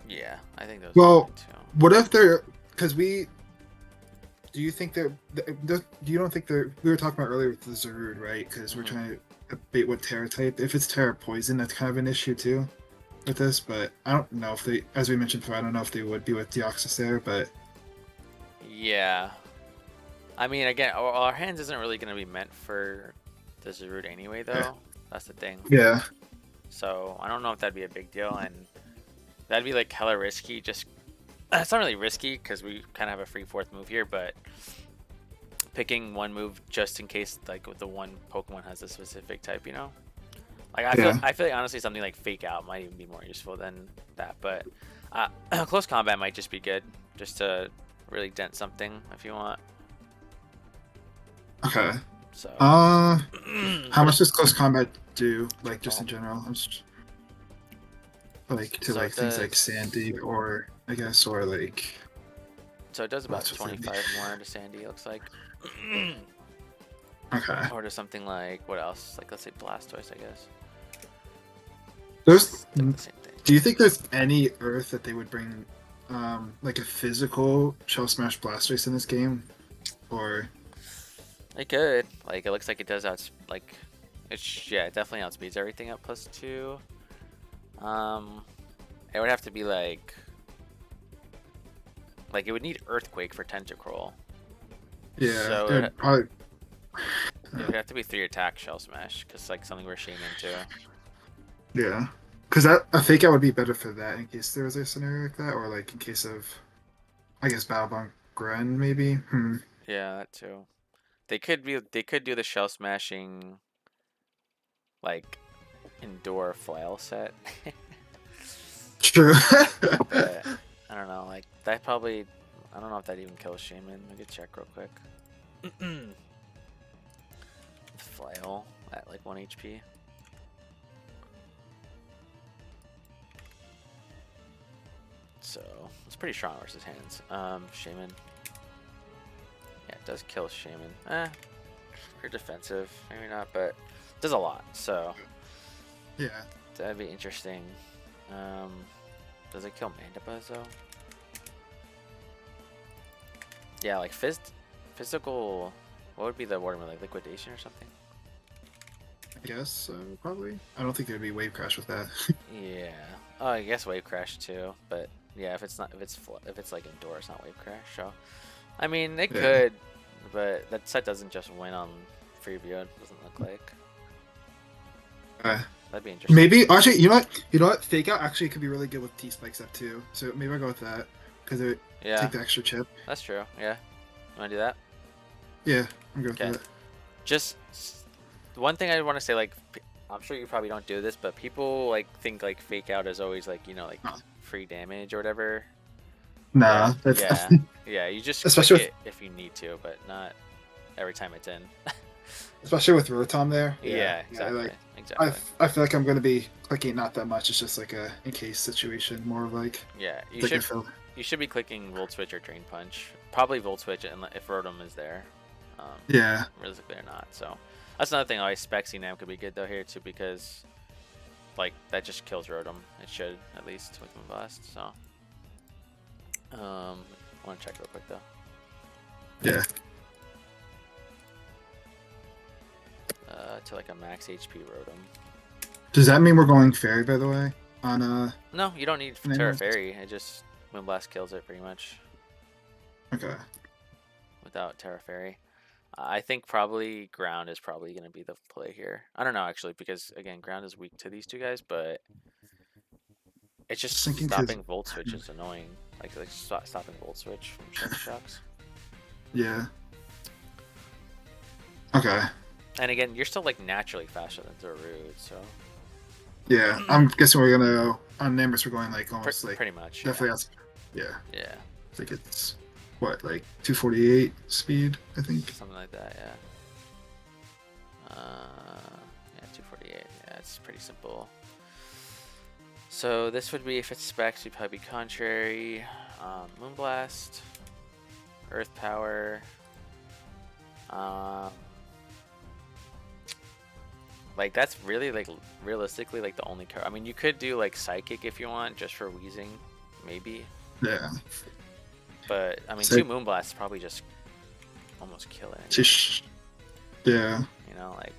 Yeah, I think those. Well, are the two. What if they're? Because we. Do you think they're? You don't think they're? We were talking about earlier with the Zarude, right? Because we're trying to debate what Terra type. If it's Terra Poison, that's kind of an issue too, with this. But I don't know if they, as we mentioned before, I don't know if they would be with Deoxys there, but. Yeah. I mean, again, our hands isn't really going to be meant for the Zarude anyway, though. Yeah. That's the thing. Yeah. So I don't know if that'd be a big deal, and that'd be like hella risky. Just it's not really risky because we kind of have a free fourth move here, but picking one move just in case, like with the one Pokemon has a specific type, you know. Like I feel like honestly something like Fake Out might even be more useful than that, but Close Combat might just be good, just to really dent something if you want. Okay. So. How much does Close Combat do? Like just in general, like to like things like Sandy or I guess or like. So it does about 25 more to Sandy. It looks like. Okay. Or to something like what else? Like let's say Blastoise, I guess. There's the same thing. Do you think there's any Earth that they would bring, like a physical Shell Smash Blastoise in this game, or It could. Like, it looks like it does like, yeah, it definitely outspeeds everything at +2. It would have to be like it would need Earthquake for Tentacruel. yeah, So it'd probably it would have to be 3 attack Shell Smash, because like something we're Shaman into. yeah, because that I think I would be better for that in case there was a scenario like that, or like in case of, I guess Battlebond Gren maybe. Yeah, that too. They could do the Shell Smashing like Endure Flail set. True. But I don't know, like that probably, I don't know if that even kills Shaman. Let me check real quick. Flail at like 1 HP. So it's pretty strong versus hands. Shaman. Yeah, it does kill Shaman. You're defensive, maybe not, but it does a lot. So Yeah. that'd be interesting. Does it kill Mandibuzz though? Yeah, like physical. What would be the word, like liquidation or something? I guess so, probably. I don't think there'd be Wave Crash with that. Yeah. Oh, I guess Wave Crash too. But yeah, if it's like Endure, it's not Wave Crash. So, I mean, it Yeah. could, but that set doesn't just win on Freeview. It doesn't look like. That'd be interesting. Maybe actually, you know what? Fake Out actually could be really good with T Spikes up too. So maybe I'll go with that because it Yeah, take the extra chip. that's true. Yeah, you wanna do that? Yeah, I'm good Okay. with that. Just one thing I want to say, like, I'm sure you probably don't do this, but people like think like Fake Out is always like, like No. free damage or whatever. Nah, But, that's yeah, you just Especially click it if you need to, but not every time it's in. especially with Rotom there. Yeah, exactly. Exactly. I feel like I'm gonna be clicking not that much. It's just like a in case situation, more of like Yeah, like a fill. you should be clicking Volt Switch or Drain Punch. Probably Volt Switch, and if Rotom is there. Yeah, Realistically or not. So that's another thing. Always Spexy Nam could be good though here too, because like that just kills Rotom. It should, at least with Moonblast. So I want to check real quick though. yeah. To like a max HP Rotom. Does that mean we're going Fairy, by the way? On No, you don't need Name Terra list? Fairy. It just Moonblast kills it pretty much Okay. without Terra Fairy. I think probably Ground is probably going to be the play here. I don't know actually, because again, Ground is weak to these two guys, but it's just Thinking 'cause- stopping Volt Switch is annoying. Like stopping Volt Switch from Shiny Shocks. Yeah. Okay. And again, you're still like naturally faster than Zarude, so Yeah, I'm guessing we're gonna go on Nimbus. We're going like almost like pretty much. definitely. Yeah, Yeah, I think it's what like 248 speed. I think. something like that. Yeah. Yeah, 248. Yeah, it's pretty simple. So this would be, if it's specs, would probably be Contrary, Moonblast, Earth Power. Like that's really like realistically like the only card. I mean, you could do like Psychic if you want, just for wheezing, maybe. Yeah. But I mean, So- 2 Moonblasts probably just almost kill it. Just yeah. You know, like,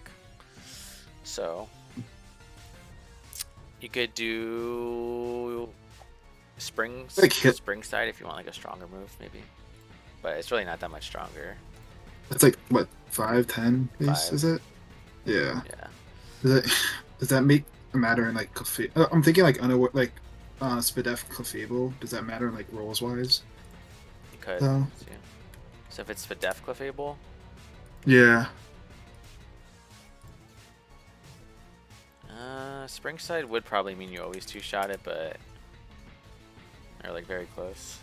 so you could do Like hit- Spring Side if you want like a stronger move, maybe. But it's really not that much stronger. It's like what 5-10 base 5. is it? Yeah. Yeah. Does that make a matter in like I'm thinking like Spadef Clefable. Does that matter in like rolls wise? You could. No. See. So if it's Fidef Clefable, Yeah. Springside would probably mean you always 2-shot it, but they're like very close.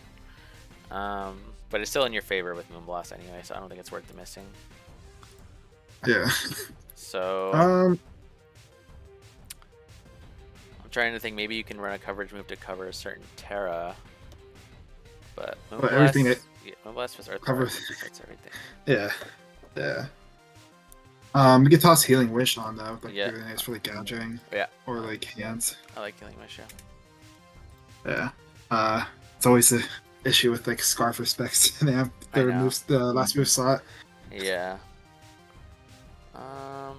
But it's still in your favor with Moonblast anyway, so I don't think it's worth the missing. Yeah. So Um. I'm trying to think, maybe you can run a coverage move to cover a certain Terra. But Moonblast, But everything that yeah, Moonblast was Earth cover- Power, that's everything. Yeah. Yeah. We could toss Healing Wish on though. Like Yeah. everything it's really gouging. Yeah. Or like hands. I like Killing Wish, yeah. Yeah. It's always a issue with like Scarf respects in the I know. the last move slot. Yeah. Um,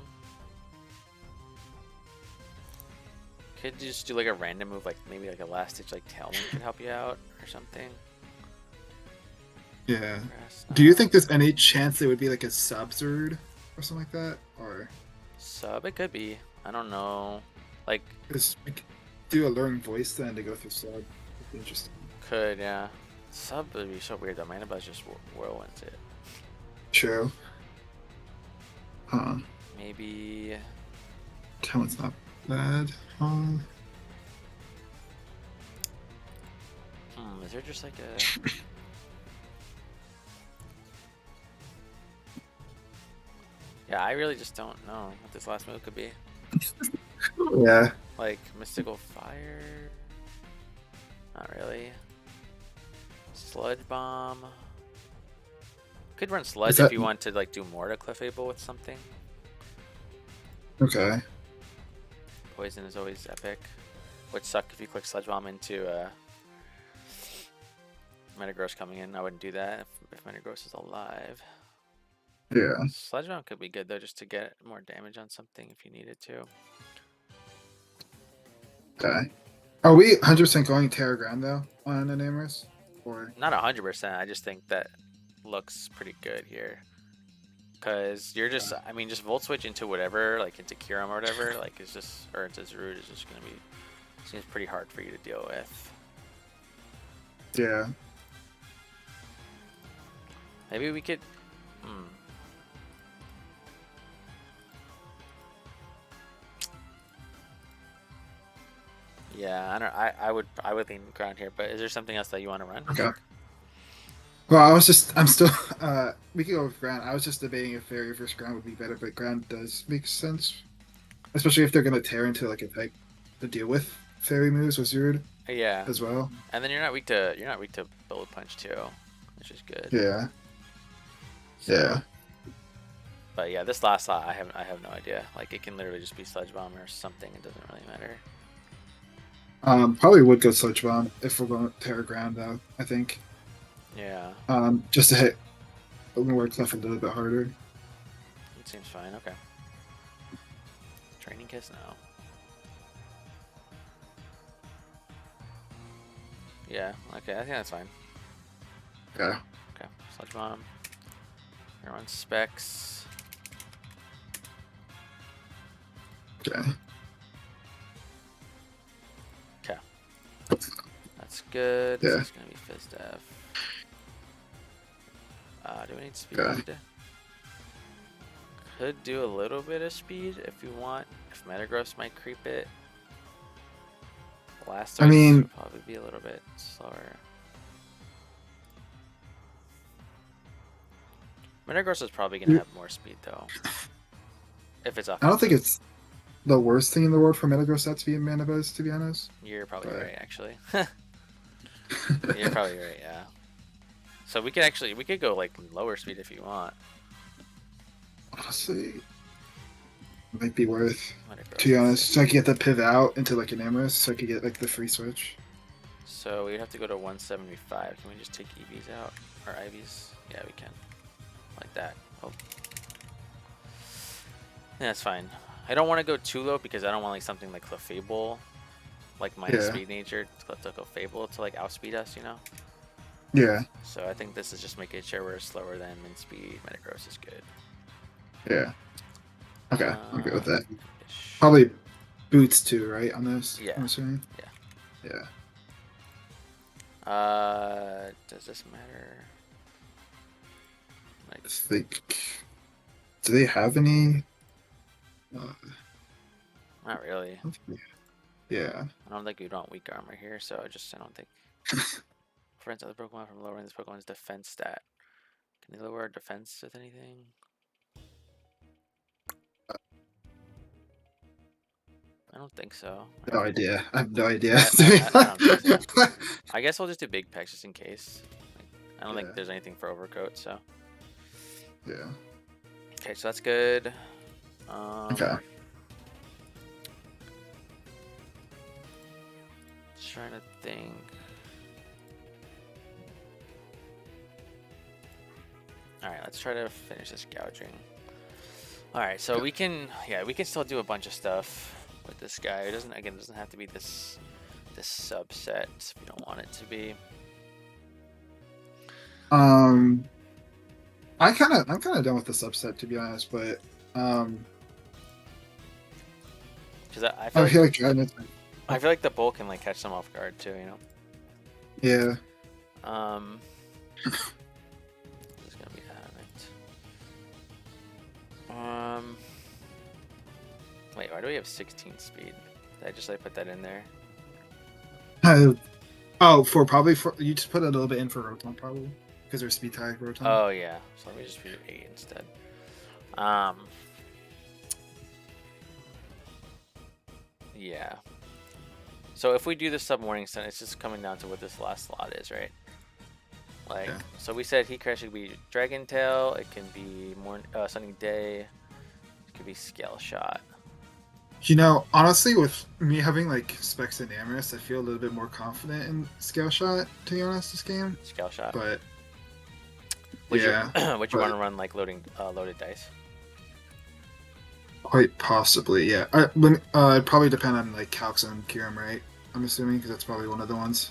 could you just do like a random move, like maybe like a last ditch, like Tailwind could help you out or something. Yeah. Grass Do you knot. think there's any chance it would be like a sub Zerd or something like that? Or Sub, it could be. I don't know. Like, is we could do a learning voice then to go through sub? It'd be interesting. could, yeah. Sub would be so weird though. Mana Buzz just whirlwinds it. True. Maybe. Talent's not bad. Is there just like a. Yeah, I really just don't know what this last move could be. Yeah. Like, Mystical Fire? Not really. Sludge Bomb. Could run Sludge Is that if you want to like do more to Clefable with something. okay? Poison is always epic. Would suck if you click Sludge Bomb into Metagross coming in. I wouldn't do that if Metagross is alive. Yeah. Sludge Bomb could be good though, just to get more damage on something if you needed to. Okay. Are we 100% going Terra Ground though on Anamorous? Or Not 100%. I just think that looks pretty good here. Because you're just, I mean, just Volt Switch into whatever, like into Kyurem or whatever, like it's just, or into Zarude is just going to be, seems pretty hard for you to deal with. yeah. Maybe we could, Yeah, I don't. I would lean ground here. But is there something else that you want to run? Okay. Well, I'm still. We could go with ground. I was just debating if fairy versus ground would be better, but ground does make sense, especially if they're gonna tear into like a type to deal with fairy moves with Zerd Yeah, as well. and then you're not weak to Bullet Punch too, which is good. Yeah. So, Yeah. but yeah, this last slot I have no idea. Like it can literally just be Sludge Bomb or something. It doesn't really matter. Probably would go Sludge Bomb if we're going Terra Ground though. I think. Yeah. Just to hit more Clef a little bit harder. It seems fine. Okay. Training Kiss now. Yeah. Okay. I think that's fine. Yeah. Okay. Sludge Bomb. We're on Specs. Okay. Okay. That's good. Yeah. So it's gonna be Fizz Def. Do we need speed? Okay. Could do a little bit of speed if you want. If Metagross might creep it. Blastoise I mean, would probably be a little bit slower. Metagross is probably gonna have more speed though. If it's offensive. I don't think it's the worst thing in the world for Metagross not to be in Mana Buzz, to be honest. You're probably But... right, actually. You're probably right, yeah. So we could go like lower speed if you want. Honestly, might be worth. Metagross, To be honest, so I could get the pivot out into like an Amorous, so I could get like the free switch. So we'd have to go to 175. Can we just take EVs out? Or IVs? Yeah, we can. Like that. Oh. Yeah, that's fine. I don't want to go too low because I don't want like something like Clefable, like minus speed nature, to go Fable to like outspeed us, you know? Yeah. So I think this is just making sure we're slower than min speed. Metagross is good. Yeah. Okay, I'll go with that. Ish. Probably boots too, right? On this. Yeah. I'm assuming. Yeah. Yeah. Does this matter? Like, I think. Do they have any? not really. Yeah. I don't think we'd want weak armor here, so I don't think. Prevents other Pokemon from lowering this Pokemon's defense stat. Can they lower our defense with anything? I don't think so. No idea. I have no idea. I don't think so. I guess we'll just do big packs just in case. Like, I don't think there's anything for Overcoat, so. Yeah. Okay, so that's good. Okay. trying to think. All right, let's try to finish this gouging. All right, so we can still do a bunch of stuff with this guy. It doesn't have to be this subset if you don't want it to be. I'm kind of done with the subset, to be honest, but because I feel like I feel like the bull can like catch them off guard too, you know. Yeah. This is gonna be adamant. Wait, why do we have 16 speed? Did I just like put that in there? Probably you just put a little bit in for Rotom probably because there's speed tag Rotom. Oh yeah, so let me just do 8 instead. Yeah. So if we do the sub Morning Sun, it's just coming down to what this last slot is, right? Like, yeah. So we said Heat Crash could be Dragon Tail, it can be Sunny Day, it could be Scale Shot. You know, honestly, with me having like Specs and Amorous, I feel a little bit more confident in Scale Shot, to be honest, this game. Scale Shot. But would you want to run like loaded dice? Quite possibly, yeah. It'd probably depend on like Calx and Kyurem, right? I'm assuming because that's probably one of the ones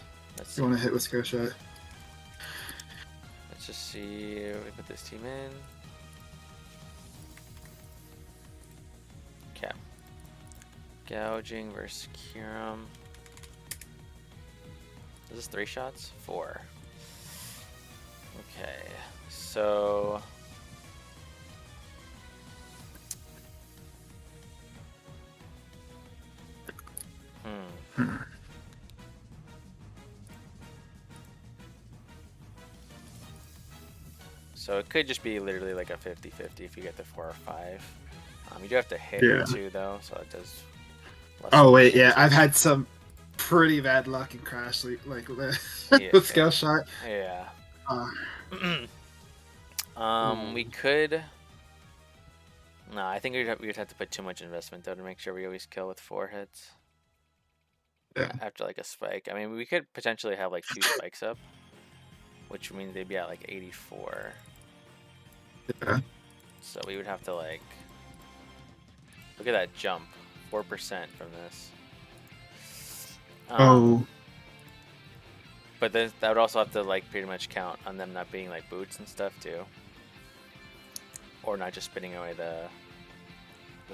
you want to hit with Scale Shot. Let's just see. We put this team in. Okay. Gouging versus Kyurem. Is this 3 shots? 4. Okay, so so it could just be literally like a 50-50 if you get the 4 or 5. You do have to hit it too, though, so it does. Oh wait, yeah, I've had some pretty bad luck in Crash like with Scale Shot. Yeah. We could. No, I think we'd have to put too much investment though to make sure we always kill with 4 hits. Yeah. After like a spike, I mean, we could potentially have like 2 spikes up, which means they'd be at like 84. Yeah. So we would have to like look at that jump, 4% from this. But then that would also have to like pretty much count on them not being like boots and stuff too, or not just spinning away the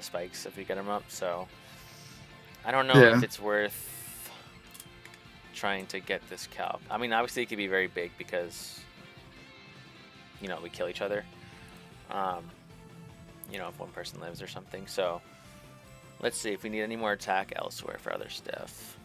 spikes if we get them up. So I don't know if it's worth trying to get this calc. I mean, obviously it could be very big because we kill each other. If one person lives or something. So let's see if we need any more attack elsewhere for other stuff.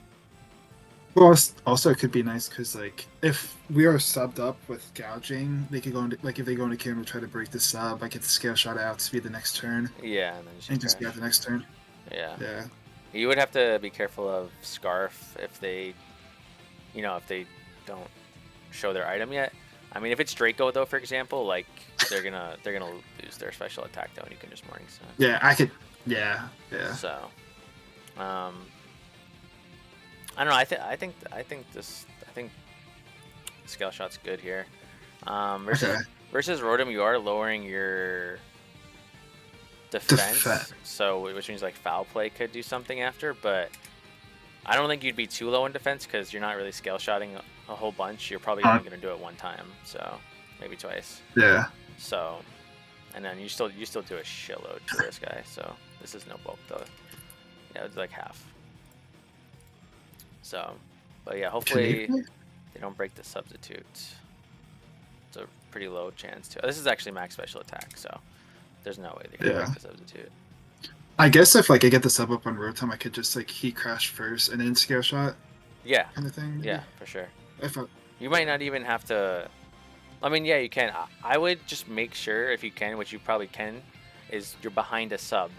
Well, also it could be nice because like if we are subbed up with gouging, they could go into if they go into Kyurem and try to break the sub, I get the Scale Shot out to be the next turn. Yeah, and then just get the next turn. Yeah. Yeah. You would have to be careful of Scarf if they, if they don't show their item yet. I mean, if it's Draco though, for example, like they're gonna lose their special attack though, and you can just Morning Sun. Yeah, I could. Yeah. So, I don't know. I think Scale Shot's good here. Versus Rotom, you are lowering your defense, so which means like Foul Play could do something after. But I don't think you'd be too low in defense because you're not really Scale Shotting a whole bunch. You're probably only going to do it one time, so maybe twice. Yeah. So, and then you still do a shitload to this guy. So this is no bulk though. Yeah, it's like half. So, but yeah, hopefully they don't break the substitute. It's a pretty low chance too. This is actually max special attack, so there's no way they can break the substitute. I guess if like I get the sub up on Rotom, I could just like Heat Crash first and then Scale Shot. Yeah. Kind of thing. Yeah, for sure. You might not even have to. I mean, yeah, you can. I would just make sure if you can, which you probably can, is you're behind a sub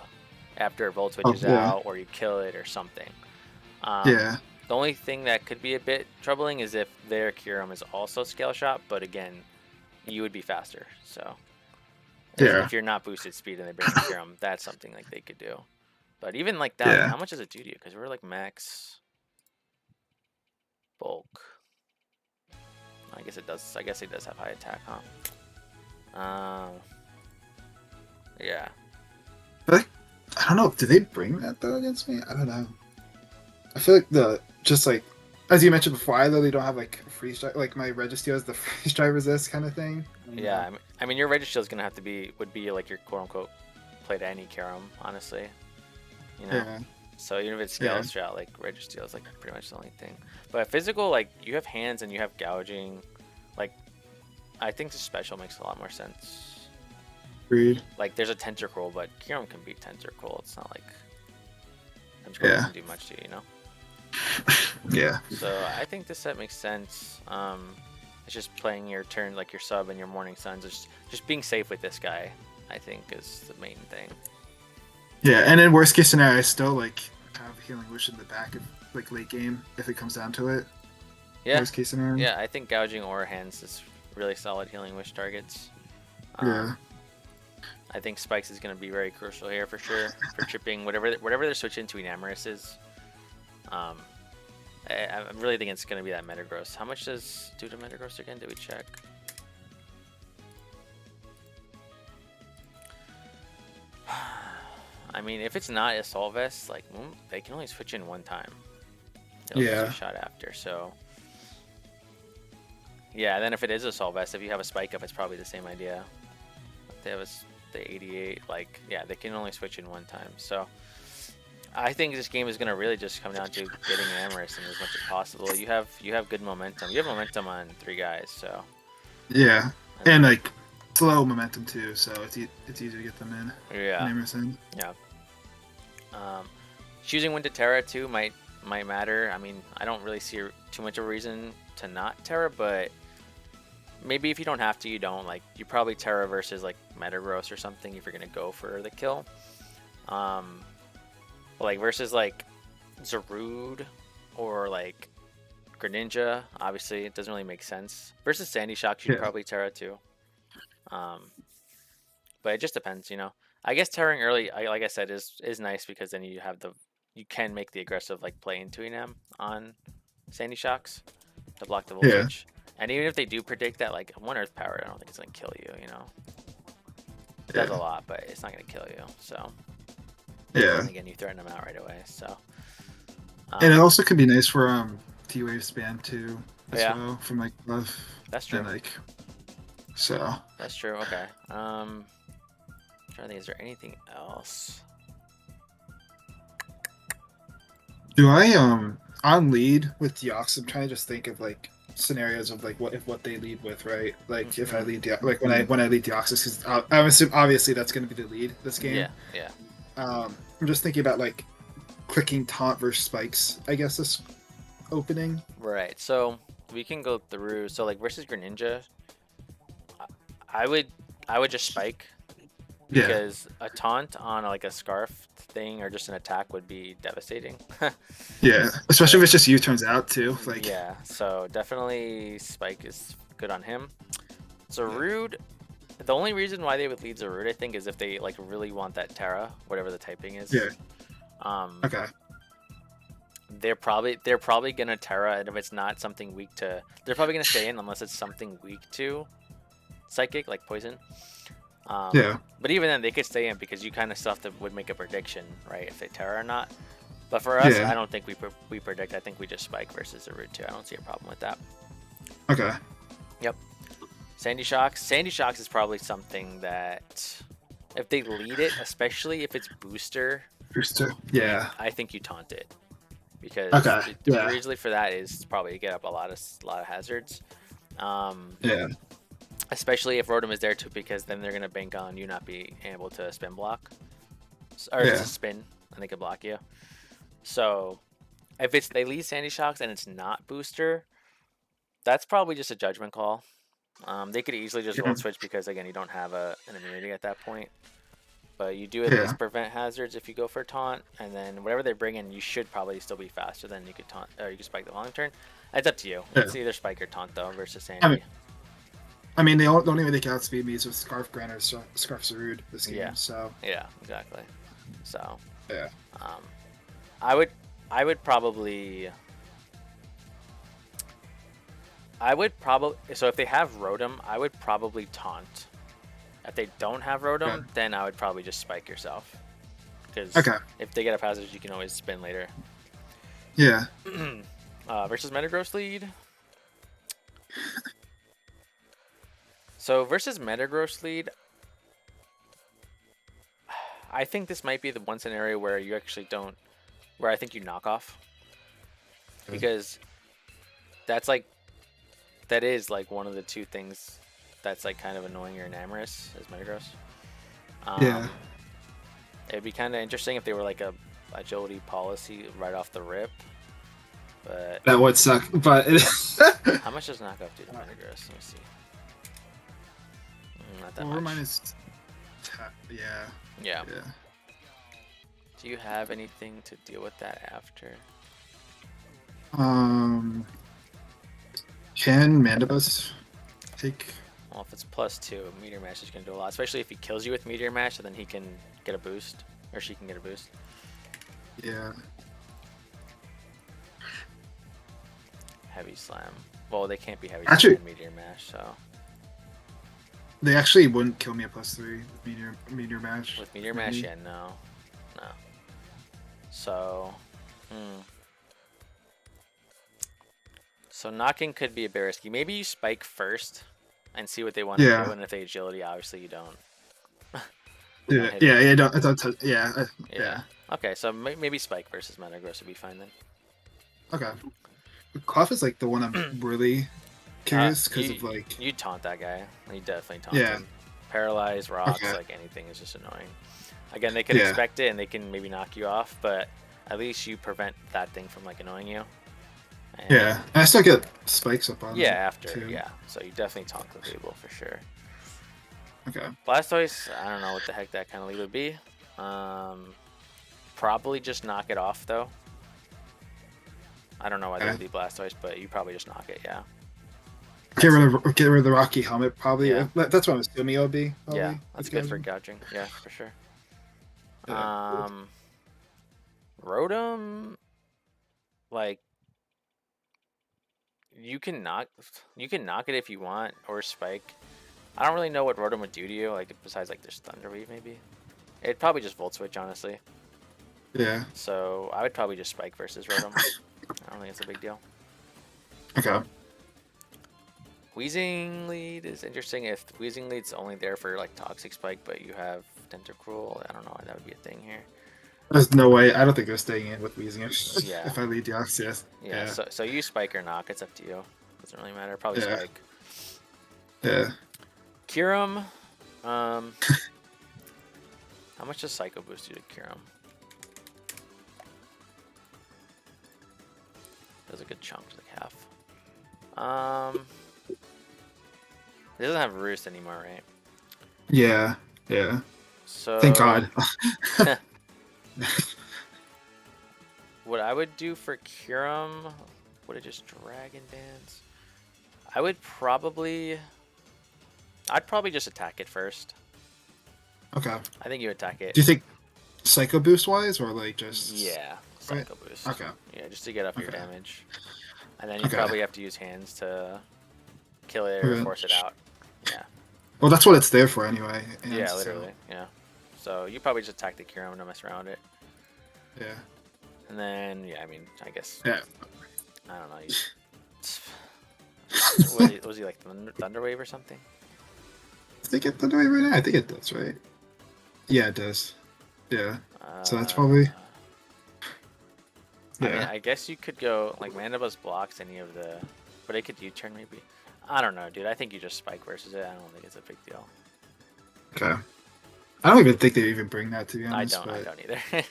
after a Volt switches out or you kill it or something. The only thing that could be a bit troubling is if their Kyurem is also Scale Shot, but again, you would be faster. So if you're not boosted speed and they bring Kyurem, that's something like they could do. But even like that, how much does it do to you? Because we're like max. bulk. I guess it does. I guess he does have high attack, huh? Yeah. But I don't know. Do they bring that though against me? I don't know. I feel like just like as you mentioned before, I literally don't have like freeze drive. Like my registry has the freeze drive resist kind of thing. Yeah. I mean, your registry is gonna have to would be like your quote unquote play to any Karam, honestly. You know. Yeah. So even if it's scale strat, like registry is like pretty much the only thing. But physical, like you have hands and you have gouging, like I think the special makes a lot more sense. Agreed. Like there's a tentacle, but Kiram can beat tentacle. It's not like tentacle doesn't do much to you, you know. Yeah. So I think this set makes sense. It's just playing your turn, like your sub and your morning suns. Just being safe with this guy, I think, is the main thing. Yeah, and in worst case scenario, I still like have healing wish in the back of like late game if it comes down to it. Yeah. Worst case scenario. Yeah, I think gouging or hands is really solid healing wish targets. Yeah. I think spikes is going to be very crucial here for sure for chipping whatever they're switching to Enamorous is. I'm really thinking it's going to be that Metagross. How much does do to Metagross again? Did we check? I mean, if it's not Assault Vest, like they can only switch in one time. It'll be a shot after, so yeah. Then if it is Assault Vest, if you have a Spike Up, it's probably the same idea. If they have the 88, like yeah, they can only switch in one time. So I think this game is gonna really just come down to getting Amorous in as much as possible. You have good momentum. You have momentum on 3 guys, so yeah, and like slow momentum too, so it's easier to get them in. Yeah. Yeah. Choosing when to Terra too might matter. I mean, I don't really see too much of a reason to not Terra, but maybe if you don't have to, you don't. Like, you probably Terra versus like Metagross or something if you're gonna go for the kill. But like versus like Zarude or like Greninja, obviously it doesn't really make sense. Versus Sandy Shock, you'd probably Terra too. But it just depends, you know. I guess Terraing early, like I said, is nice because then you can make the aggressive like play into Enam on Sandy Shocks to block the voltage. And even if they do predict that like 1 Earth Power, I don't think it's gonna kill you, you know. It does a lot, but it's not gonna kill you. So and again, you threaten them out right away. So and it also could be nice for T-Wave spam too, as well from like love. That's true. And, like so. That's true. Okay. I'm trying to think, is there anything else? Do I on lead with Deoxys? I'm trying to just think of like scenarios of like what they lead with, right? Like if I lead like when I lead Deoxys, because I'm assuming obviously that's going to be the lead this game. Yeah. I'm just thinking about like clicking taunt versus spikes. I guess this opening. Right. So we can go through. So like versus Greninja, I would just spike. Because a taunt on like a scarf thing or just an attack would be devastating. Yeah, especially if it's just you turns out too. Like yeah, so definitely Spike is good on him. Zarude, the only reason why they would lead Zarude, I think, is if they like really want that Terra, whatever the typing is. Yeah. Okay. They're probably gonna Terra, and if it's not something weak to, they're probably gonna stay in unless it's something weak to Psychic, like Poison. But even then, they could stay in because you kind of stuff that would make a prediction, right? If they Terra or not. But for us, I don't think we predict. I think we just Spike versus Zarude too. I don't see a problem with that. Okay. Yep. Sandy Shocks. Sandy Shocks is probably something that if they lead it, especially if it's booster. Yeah. I think you taunt it because usually for that is probably to get up a lot of hazards. Especially if Rotom is there too, because then they're gonna bank on you not being able to spin block, or it's a spin and they can block you. So if they lead Sandy Shocks and it's not booster, that's probably just a judgment call. They could easily just Volt Switch because again you don't have an immunity at that point. But you do at least prevent hazards if you go for taunt, and then whatever they bring in, you should probably still be faster than you could taunt, or you could spike the long turn. It's up to you. It's either spike or taunt though versus Sandy. I mean, they don't even think outspeed me with Scarf Grant or Scarf Zarude this game. So yeah, exactly. So yeah, I would probably I would probably, so if they have Rotom, I would probably taunt. If they don't have Okay. Rotom, then I would probably just spike yourself. Because Okay. if they get a passage, you can always spin later. Yeah. Versus Metagross lead. So versus Metagross lead, I think this might be the one scenario where you actually don't, where I think you knock off. Because that's like, that is like one of the two things that's like kind of annoying or enamorous is Metagross. Yeah. It'd be kind of interesting if they were like a agility policy right off the rip. But That would suck. But how much does knockoff do to Metagross? Let me see. Not that well, much. mine is yeah. Yeah. Yeah. Do you have anything to deal with that after? Can Mandibus take? Well, if it's +2, Meteor Mash is going to do a lot. Especially if he kills you with Meteor Mash, then he can get a boost. Or she can get a boost. Yeah. Heavy Slam. Well, they can't be Heavy Actually, Slam and Meteor Mash, so... They actually wouldn't kill me at +3 with Meteor Mash. With Meteor Mash, yeah, no. No. So... So knocking could be a bit risky. Maybe you spike first and see what they want to do, and if they agility, obviously you don't. Yeah. Okay, so maybe spike versus Metagross would be fine then. Okay. Cloth is like the one I'm really curious because of like. You taunt that guy. You definitely taunt him. Paralyze, rocks, Okay. like anything is just annoying. Again, they can expect it and they can maybe knock you off, but at least you prevent that thing from like annoying you. And yeah, and I still get spikes up on. Yeah, after too. Yeah, so you definitely taunt the table for sure. Okay. Blastoise, I don't know what the heck that kind of lead would be. Probably just knock it off though. I don't know why they would be Blastoise, but you probably just knock it, yeah. Get rid of the Rocky Helmet, probably. Yeah. That's what I'm assuming it would be. Probably. Yeah, that's good for gouging. Yeah, for sure. Yeah. Rotom, like, you can knock it if you want, or spike. I don't really know what Rotom would do to you, like besides like this Thunder Wave maybe. It'd probably just Volt Switch, honestly. Yeah. So I would probably just spike versus Rotom. I don't think it's a big deal. Okay. Wheezing lead is interesting. If Wheezing lead's only there for like Toxic Spike, but you have Tentacruel, I don't know why that would be a thing here. There's no way. I don't think they're staying in with Wheezing Yeah. if I lead Deoxys. Yeah. So you spike or knock, it's up to you. Doesn't really matter. Probably spike. Yeah. Kyurem. How much does Psycho Boost do to Kyurem? Does a good chunk to the calf. It doesn't have Roost anymore, right? Yeah. Yeah. So thank God. What I would do for Kyurem, would it just Dragon Dance? I'd probably just attack it first. Okay. I think you attack it. Do you think Psycho Boost wise or like just? Yeah, Psycho Boost. Okay. Yeah, just to get up your damage. And then you probably have to use hands to kill it or force it out. Yeah. Well, that's what it's there for anyway. Yeah, literally. Yeah. So you probably just attack the Kyurem to mess around it. Yeah. And then, yeah, I mean, I guess. Yeah. I don't know. Was he like Thunder Wave or something? I think it Thunder Wave right now. I think it does, right? Yeah, it does. Yeah. So that's probably. Yeah. I mean, I guess you could go like Mandibus blocks any of the, but it could U-turn maybe. I don't know, dude. I think you just spike versus it. I don't think it's a big deal. Okay. I don't even think they even bring that, to be honest. I don't either.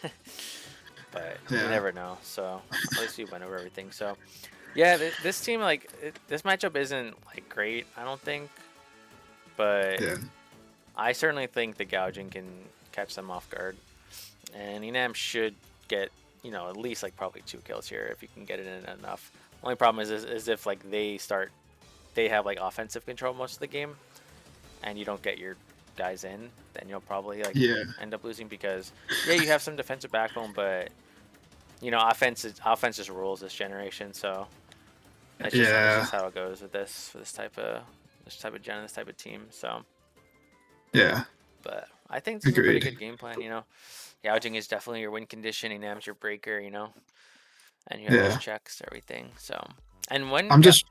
But you never know. So at least we went over everything. So yeah, this team, like, this matchup isn't like great, I don't think. But I certainly think the gouging can catch them off guard. And Enam should get, you know, at least like probably 2 kills here if you can get it in enough. Only problem is if like they have like offensive control most of the game, and you don't get your guys in, then you'll probably like end up losing because you have some defensive backbone, but you know offense just rules this generation. So It's Yeah. just how it goes with this for this type of gen, this type of team. So, Yeah. but I think this is a pretty Agreed. good game plan. Gouging is definitely your win condition. Enam's your breaker. And you have those Yeah. checks, everything. So, and when I'm just.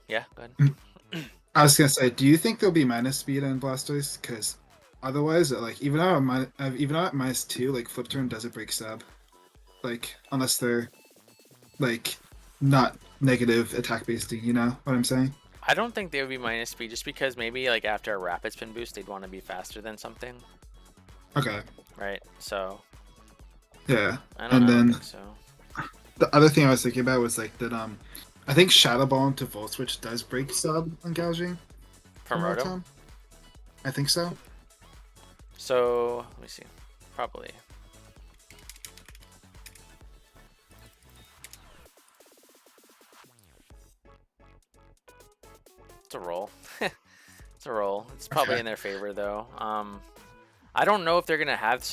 yeah, go ahead. I was gonna say, do you think there'll be minus speed on Blastoise? Because otherwise, like even at -2, like flip turn doesn't break sub. Like unless they're like not negative attack basing. You know what I'm saying? I don't think they would be minus speed just because maybe like after a rapid spin boost, they'd want to be faster than something, Okay. right? So Yeah. I And don't then think so. the other thing I was thinking about was like that. I think Shadow Ball into Volt Switch does break sub on gouging From from Rotom. Rotom. I think so. So let me see. Probably. It's a roll. It's a roll. It's probably Okay. in their favor though. I don't know if they're gonna have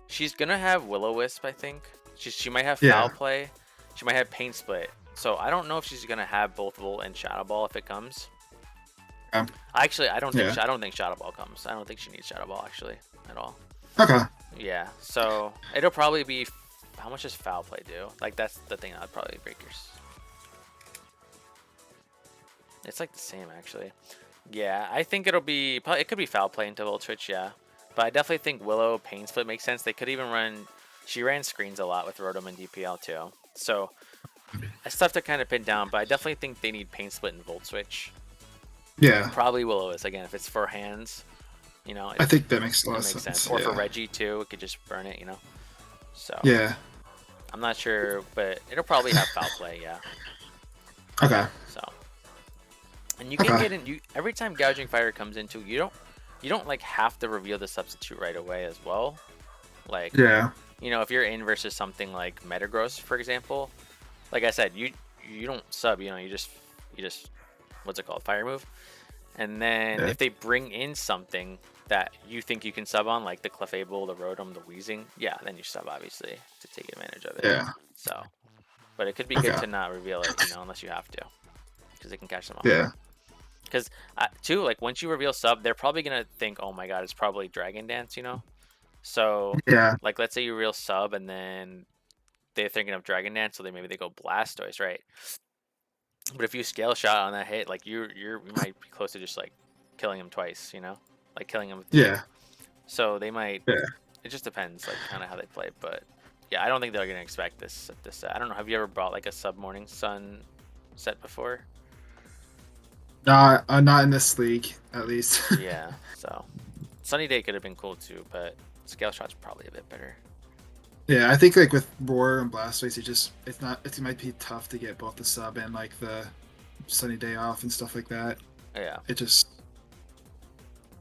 she's gonna have Will-O-Wisp, I think. She might have Foul Yeah. Play. She might have Pain Split. So I don't know if she's gonna have both Volt and Shadow Ball if it comes. Um, Actually, I yeah. don't think Shadow Ball comes. I don't think she needs Shadow Ball actually at all. Okay. Yeah. So it'll probably be how much does Foul Play do? Like that's the thing that would probably break yours. It's like the same actually. Yeah, I think it could be Foul Play into Volt Switch, yeah. But I definitely think Willow Pain Split makes sense. They could even she ran screens a lot with Rotom and DPL too. So it's tough to kind of pin down, but I definitely think they need Pain Split and Volt Switch. Yeah. Probably Willow is again if it's for hands, I think that makes a lot it of makes sense. sense. Or for Yeah. Reggie too, it could just burn it, So Yeah. I'm not sure, but it'll probably have Foul Play, yeah. Okay. So and you can Okay. get in every time Gouging Fire comes into you don't like have to reveal the substitute right away as well. Like Yeah. if you're in versus something like Metagross, for example, like I said, you don't sub, you just what's it called, fire move, and then Yeah. if they bring in something that you think you can sub on, like the Clefable, the Rotom, the Weezing, yeah, then you sub obviously to take advantage of it. Yeah. So, but it could be good Okay. to not reveal it, unless you have to, because it can catch them off Yeah. guard. Because too, like once you reveal sub, they're probably gonna think, oh my god, it's probably Dragon Dance, So, Yeah. like, let's say you real sub, and then they're thinking of Dragon Dance, so maybe they go Blastoise, right? But if you scale shot on that hit, like you might be close to just like killing him twice, like killing him with the Yeah. kick. So they might. Yeah. It just depends, like kind of how they play. But yeah, I don't think they're gonna expect this at this set. I don't know. Have you ever bought like a sub Morning Sun set before? Not in this league, at least. Yeah. So Sunny Day could have been cool too, but scale shot's probably a bit better. Yeah, I think like with Roar and Blastoise, it might be tough to get both the sub and like the Sunny Day off and stuff like that. Yeah, It just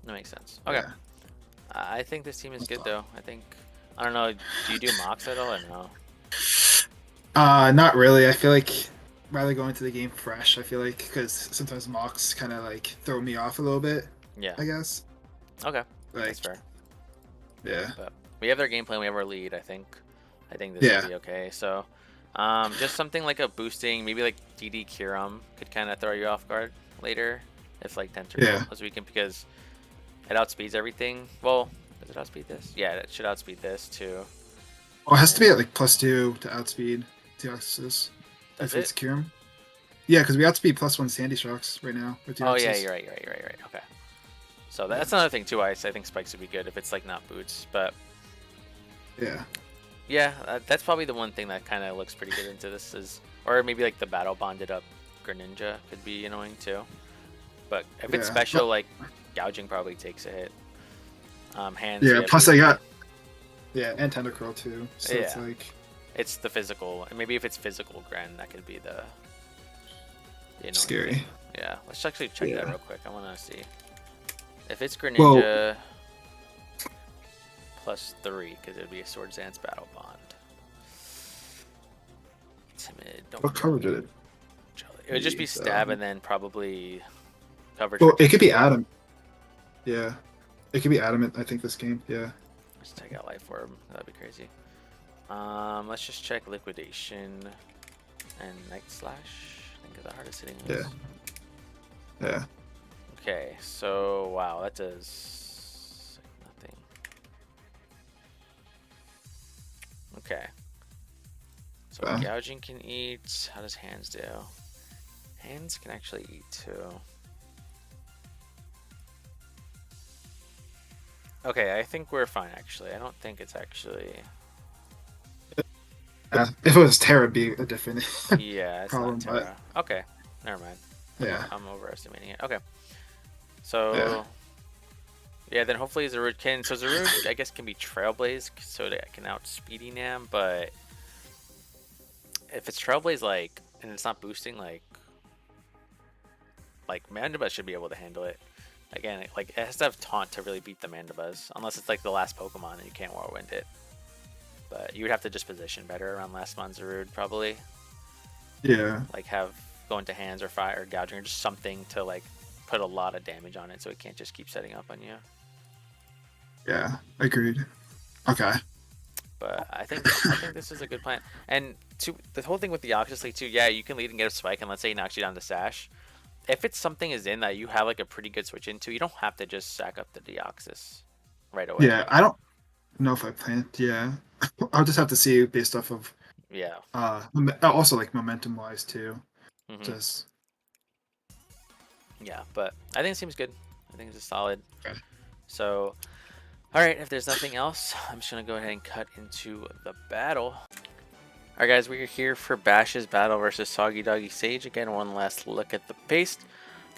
that makes sense. Okay. yeah. I think this team is good though. I don't know. Do you do mocks at all or no? Not really. I feel like rather go into the game fresh. I feel like because sometimes mocks kind of like throw me off a little bit. Yeah. I guess. Okay. Like That's fair. yeah. But we have their game plan. We have our lead. I think this Yeah. will be okay. So, just something like a boosting, maybe like DD Kyurem could kind of throw you off guard later if like Tenter Yeah. was weakened because it outspeeds everything. Well, does it outspeed this? Yeah, it should outspeed this too. Oh, it has to be at like +2 to outspeed Deoxys. Does If it's it? Kyurem. Yeah, because we outspeed +1 Sandy Shocks right now with Deoxys. Oh yeah, you're right. Okay. So that's another thing too. I think spikes would be good if it's like not boots, but Yeah. yeah, that's probably the one thing that kind of looks pretty good into this or maybe like the battle bonded up Greninja could be annoying too. But if it's Yeah. special, like gouging probably takes a hit. Hands. Yeah. Yeah, Plus I got and Tentacruel too. So it's Yeah. like it's the physical, and maybe if it's physical Gren, that could be the annoying scary. thing. Yeah, let's actually check that Yeah. real quick. I want to see if it's Greninja +3, because it would be a Swords Dance Battle Bond. Timid. Don't What color did it? It would just be stab and then probably coverage. Well, for it could be Tentacruel. Adam. Yeah. It could be adamant, I think, this game. Yeah. Let's take out Life Orb. That'd be crazy. Let's just check Liquidation and Night Slash. think of the hardest hitting Yeah. ones. Yeah. Okay, so wow, that does nothing. Okay. So gouging can eat. How does hands do? Hands can actually eat too. Okay, I think we're fine actually. I don't think it's actually. If it was Terra, it'd be a different Yeah, it's not problem. But Terra. Okay, never mind. yeah, I'm overestimating it. Okay, yeah, so yeah, then hopefully Zarude can. So Zarude, I guess, can be Trailblaze, so that I can outspeed Enam. But if it's Trailblaze, like, and it's not boosting, like Mandibuzz should be able to handle it. Again, like it has to have Taunt to really beat the Mandibuzz, unless it's like the last Pokemon and you can't Whirlwind it. But you would have to just position better around last Zarude probably. yeah, Like have go into hands or fire or gouging or just something to like put a lot of damage on it so it can't just keep setting up on you. yeah. Agreed. Okay. But I think this is a good plan. And the whole thing with the Oxus Lead too, yeah, you can lead and get a spike, and let's say he knocks you down to Sash. If it's something is in that you have like a pretty good switch into, you don't have to just sack up the Deoxys right away. Yeah, I don't know if I planned. Yeah, I'll just have to see based off of Yeah. also like momentum wise too. Hmm. Just Yeah, but I think it seems good. I think it's solid. okay. So, all right, if there's nothing else, I'm just gonna go ahead and cut into the battle. Alright guys, we're here for Bash's battle versus Soggy Doggy Sage. Again, one last look at the paste.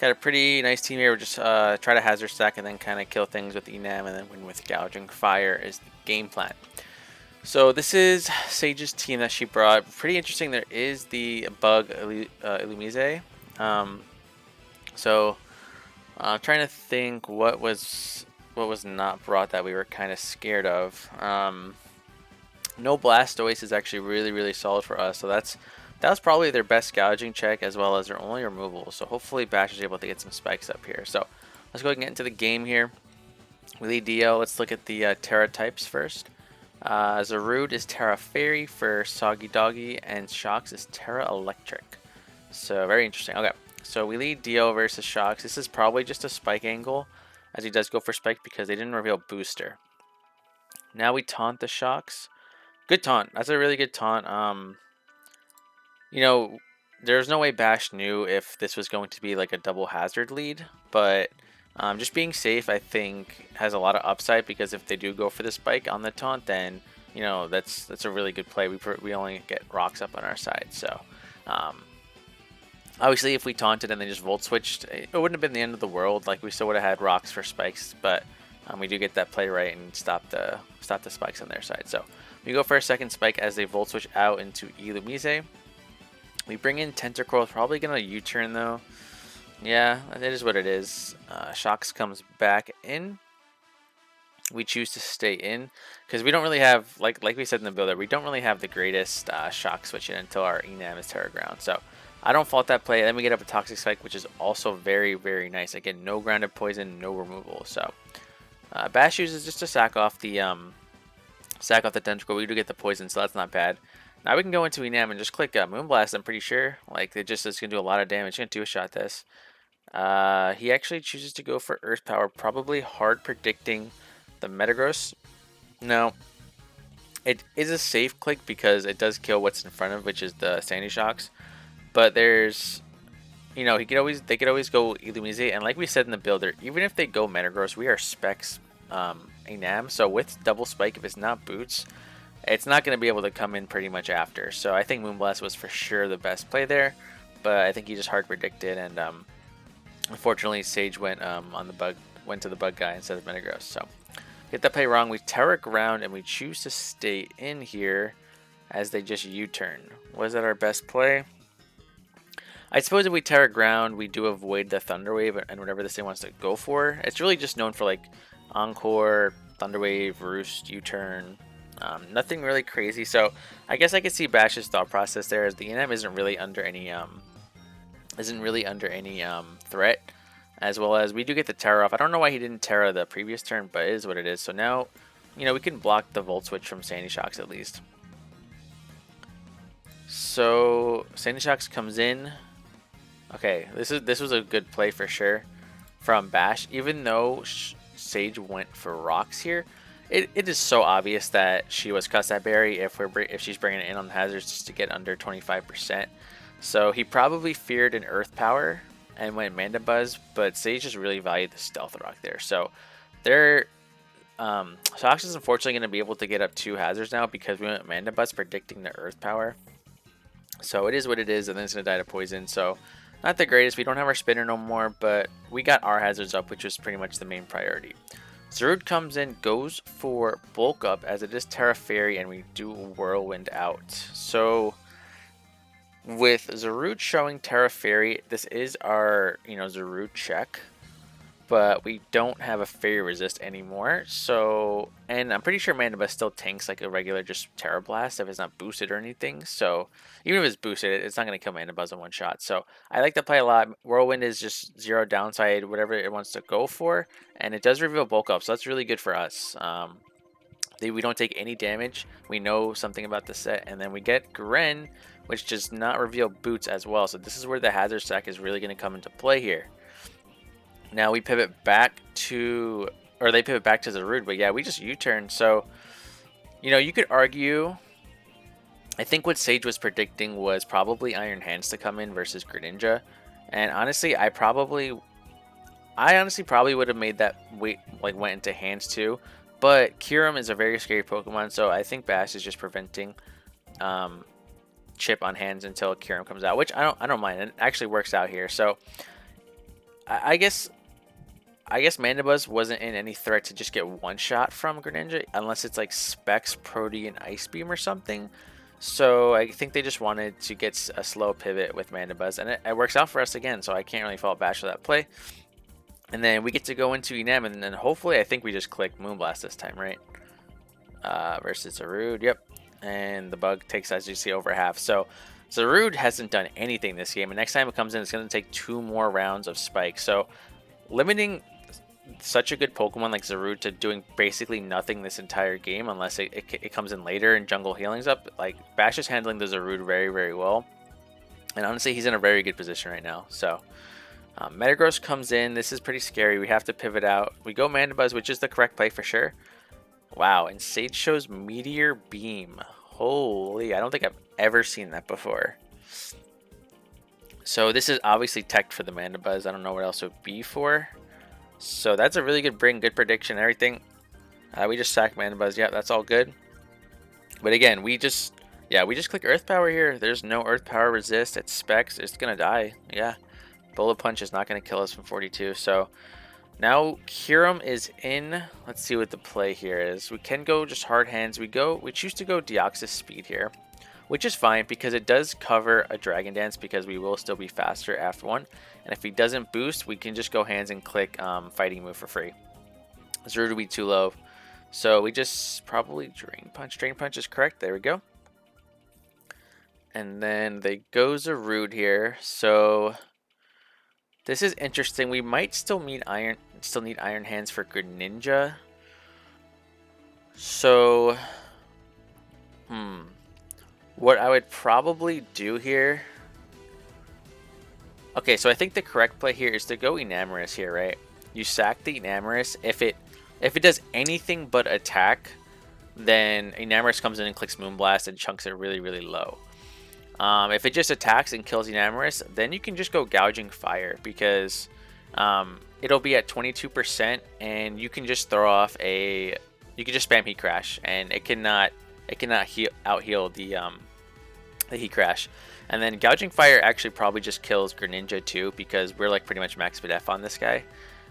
Got a pretty nice team here. We'll just try to hazard stack and then kind of kill things with Enam and then win with Gouging Fire is the game plan. So this is Sage's team that she brought. Pretty interesting. There is the bug Illumise. So I'm trying to think what was not brought that we were kind of scared of. No Blastoise is actually really solid for us, so that was probably their best gouging check as well as their only removal. So hopefully Bash is able to get some spikes up here. So let's go ahead and get into the game here. We lead Dio. Let's look at the Terra types first. Zarude is Terra Fairy for Soggy Doggy, and Shocks is Terra Electric. So very interesting. Okay, so we lead Dio versus Shocks. This is probably just a spike angle, as he does go for spike because they didn't reveal booster. Now we taunt the Shocks. Good taunt. That's a really good taunt. You know, there's no way Bash knew if this was going to be like a double hazard lead, but just being safe, I think, has a lot of upside because if they do go for the spike on the taunt, then you know that's a really good play. We only get rocks up on our side, so obviously if we taunted and they just volt switched, it wouldn't have been the end of the world. Like we still would have had rocks for spikes, but we do get that play right and stop the spikes on their side. So we go for a second spike as they volt switch out into Illumise. We bring in Tentacruel, probably gonna U-turn though. Yeah, it is what it is. Shocks comes back in. We choose to stay in because we don't really have, like we said in the builder, we don't really have the greatest shock switching until our Enam is Terra Ground. So I don't fault that play. Then we get up a Toxic Spike, which is also very nice. Again, no grounded poison, no removal. So Bash uses just to sack off the Tentacle. We do get the poison, so that's not bad. Now we can go into Enam and just click Moonblast, I'm pretty sure. Like, it just is going to do a lot of damage. Going to two-shot this. He actually chooses to go for Earth Power. Probably hard predicting the Metagross. No. It is a safe click because it does kill what's in front of, which is the Sandy Shocks. But there's... You know, they could always go Illumise. And like we said in the builder, even if they go Metagross, we are Specs Enam. So with Double Spike, if it's not Boots, it's not going to be able to come in pretty much after. So I think Moonblast was for sure the best play there, but I think he just hard predicted, and unfortunately Sage went to the bug guy instead of Metagross. So get that play wrong. We Terra Ground and we choose to stay in here as they just U-turn. Was that our best play? I suppose if we Terra Ground, we do avoid the Thunder Wave and whatever this thing wants to go for. It's really just known for like Encore, Thunder Wave, Roost, U-turn. Nothing really crazy, so I guess I could see Bash's thought process there, as the Enam isn't really under any threat, as well as we do get the Terra off. I don't know why he didn't Terra the previous turn, but it is what it is. So now, you know, we can block the Volt Switch from Sandy Shocks at least. So Sandy Shocks comes in. Okay, this was a good play for sure from Bash. Even though Sage went for rocks here, it is so obvious that she was cussed at Barry if she's bringing it in on hazards just to get under 25%. So he probably feared an Earth Power and went Mandibuzz, but Sage just really valued the Stealth Rock there. So they're Sox is unfortunately going to be able to get up 2 hazards now because we went Mandibuzz predicting the Earth Power. So it is what it is, and then it's going to die to poison. So not the greatest. We don't have our spinner no more, but we got our hazards up, which was pretty much the main priority. Zarude comes in, goes for bulk up as it is Terra Fairy, and we do Whirlwind out. So with Zarude showing Terra Fairy, this is our, Zarude check. But we don't have a Fairy Resist anymore. So, and I'm pretty sure Mandibuzz still tanks like a regular just Terra Blast if it's not boosted or anything. So, even if it's boosted, it's not going to kill Mandibuzz in one shot. So, I like to play a lot. Whirlwind is just 0 downside, whatever it wants to go for. And it does reveal bulk up, so that's really good for us. We don't take any damage. We know something about the set. And then we get Gren, which does not reveal boots as well. So, this is where the hazard stack is really going to come into play here. Now we pivot back to, or they pivot back to Zarude, but yeah, we just U-turn. So, you could argue, I think what Sage was predicting was probably Iron Hands to come in versus Greninja. And honestly, I honestly probably would have made that went into Hands too. But Kyurem is a very scary Pokemon, so I think Bash is just preventing Chip on Hands until Kyurem comes out, which I don't mind. It actually works out here. So I guess Mandibuzz wasn't in any threat to just get one shot from Greninja, unless it's like Specs, Protean, Ice Beam or something. So I think they just wanted to get a slow pivot with Mandibuzz, and it works out for us again, so I can't really fault Bash for that play. And then we get to go into Enam, and then hopefully I think we just click Moonblast this time, right? Versus Zarude, yep. And the bug takes, as you see, over half. So Zarude hasn't done anything this game, and next time it comes in, it's going to take 2 more rounds of Spike. So limiting such a good Pokemon like Zarude to doing basically nothing this entire game, unless it comes in later and Jungle Healing's up. Like, Bash is handling the Zarude very, very well. And honestly, he's in a very good position right now. So, Metagross comes in. This is pretty scary. We have to pivot out. We go Mandibuzz, which is the correct play for sure. Wow, and Sage shows Meteor Beam. Holy, I don't think I've ever seen that before. So this is obviously teched for the Mandibuzz. I don't know what else it would be for. So that's a really good bring, good prediction, everything. We just sack Mandibuzz. Yeah, that's all good. But again, we just click Earth Power here. There's no Earth Power resist. It's Specs. It's going to die. Yeah. Bullet Punch is not going to kill us from 42. So now Kyurem is in. Let's see what the play here is. We can go just Hard Hands. We choose to go Deoxys Speed here, which is fine because it does cover a Dragon Dance because we will still be faster after one. And if he doesn't boost, we can just go Hands and click Fighting Move for free. Zarude will be too low. So we just probably Drain Punch. Drain Punch is correct. There we go. And then they go Zarude here. So this is interesting. We might still need Iron Hands for Greninja. So what I would probably do here. Okay, so I think the correct play here is to go Enamorous here, right? You sack the Enamorous. If it does anything but attack, then Enamorous comes in and clicks Moonblast and chunks it really, really low. If it just attacks and kills Enamorous, then you can just go Gouging Fire because it'll be at 22% and you can just throw off you can just spam Heat Crash and it cannot out heal the Heat Crash. And then Gouging Fire actually probably just kills Greninja too because we're like pretty much max F on this guy.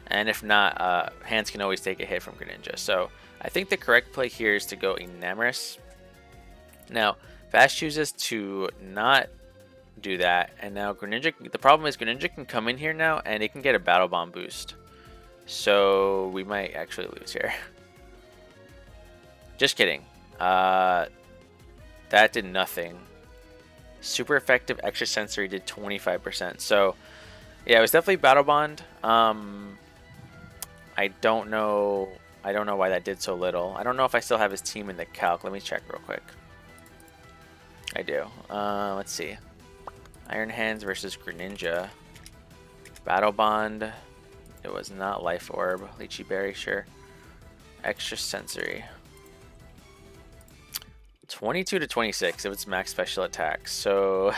And if not, Hands can always take a hit from Greninja. So I think the correct play here is to go Enamorous. Now, Fast chooses to not do that. And now Greninja, the problem is Greninja can come in here now and it can get a Battle Bomb boost. So we might actually lose here. Just kidding. That did nothing. Super effective extra sensory did 25%. So yeah, it was definitely Battle Bond. I don't know why that did so little. I don't know if I still have his team in the calc. Let me check real quick. I do. Let's see. Iron Hands versus Greninja. Battle Bond. It was not Life Orb. Lychee Berry, sure. Extra Sensory. 22 to 26 if it's max special attack. So,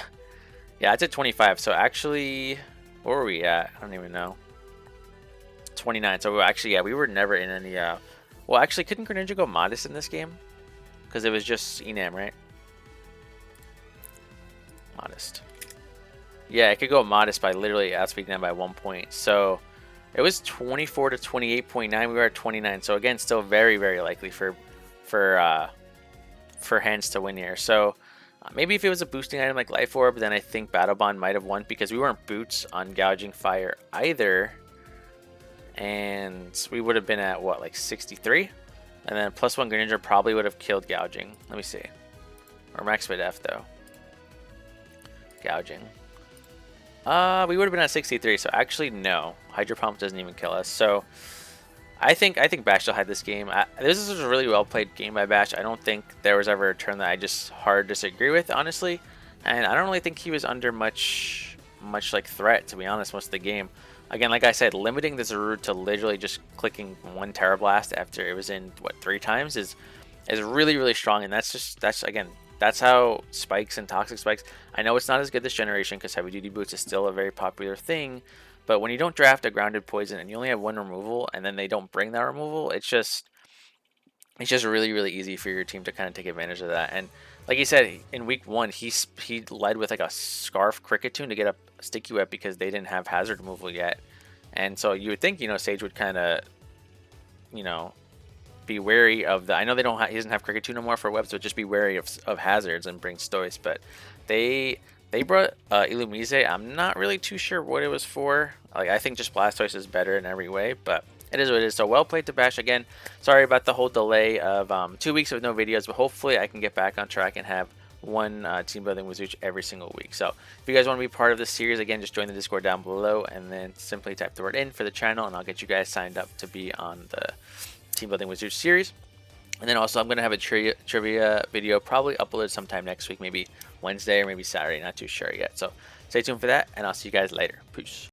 yeah, it's at 25. So, actually, where were we at? I don't even know. 29. So, actually, yeah, we were never in any. Well, actually, couldn't Greninja go Modest in this game? Because it was just Enam, right? Modest. Yeah, it could go Modest by literally outspeeding them by 1 point. So, it was 24 to 28.9. We were at 29. So, again, still very, very likely for hands to win here. So maybe if it was a boosting item like Life Orb, then I think Battle Bond might have won because we weren't boots on Gouging Fire either. And we would have been at what, like 63? And then +1 Greninja probably would have killed Gouging. Let me see. Or Max Speed F though. Gouging. We would have been at 63, so actually no. Hydro Pump doesn't even kill us. So I think Bash still had this game. This is a really well played game by Bash. I don't think there was ever a turn that I just hard disagree with, honestly. And I don't really think he was under much like threat, to be honest, most of the game. Again, like I said, limiting this route to literally just clicking 1 Terra Blast after it was in what 3 times is really, really strong. And that's how spikes and toxic spikes. I know it's not as good this generation because heavy duty boots is still a very popular thing. But when you don't draft a grounded poison and you only have 1 removal and then they don't bring that removal, it's just really, really easy for your team to kind of take advantage of that. And like he said, in week 1, he led with like a Scarf Cricket Tune to get a Sticky Web because they didn't have hazard removal yet. And so you would think, Sage would kind of, be wary of the. I know he doesn't have Cricket Tune no more for webs, but just be wary of hazards and bring Stoice. But they brought Illumise. I'm not really too sure what it was for. Like, I think just Blastoise is better in every way, but it is what it is. So well played to Bash again. Sorry about the whole delay of 2 weeks with no videos, but hopefully I can get back on track and have one team building with Zooch every single week. So if you guys want to be part of this series, again, just join the Discord down below and then simply type the word in for the channel and I'll get you guys signed up to be on the Team Building with Zooch series. And then also I'm going to have a trivia video probably uploaded sometime next week, maybe Wednesday or maybe Saturday, not too sure yet. So stay tuned for that and I'll see you guys later. Peace.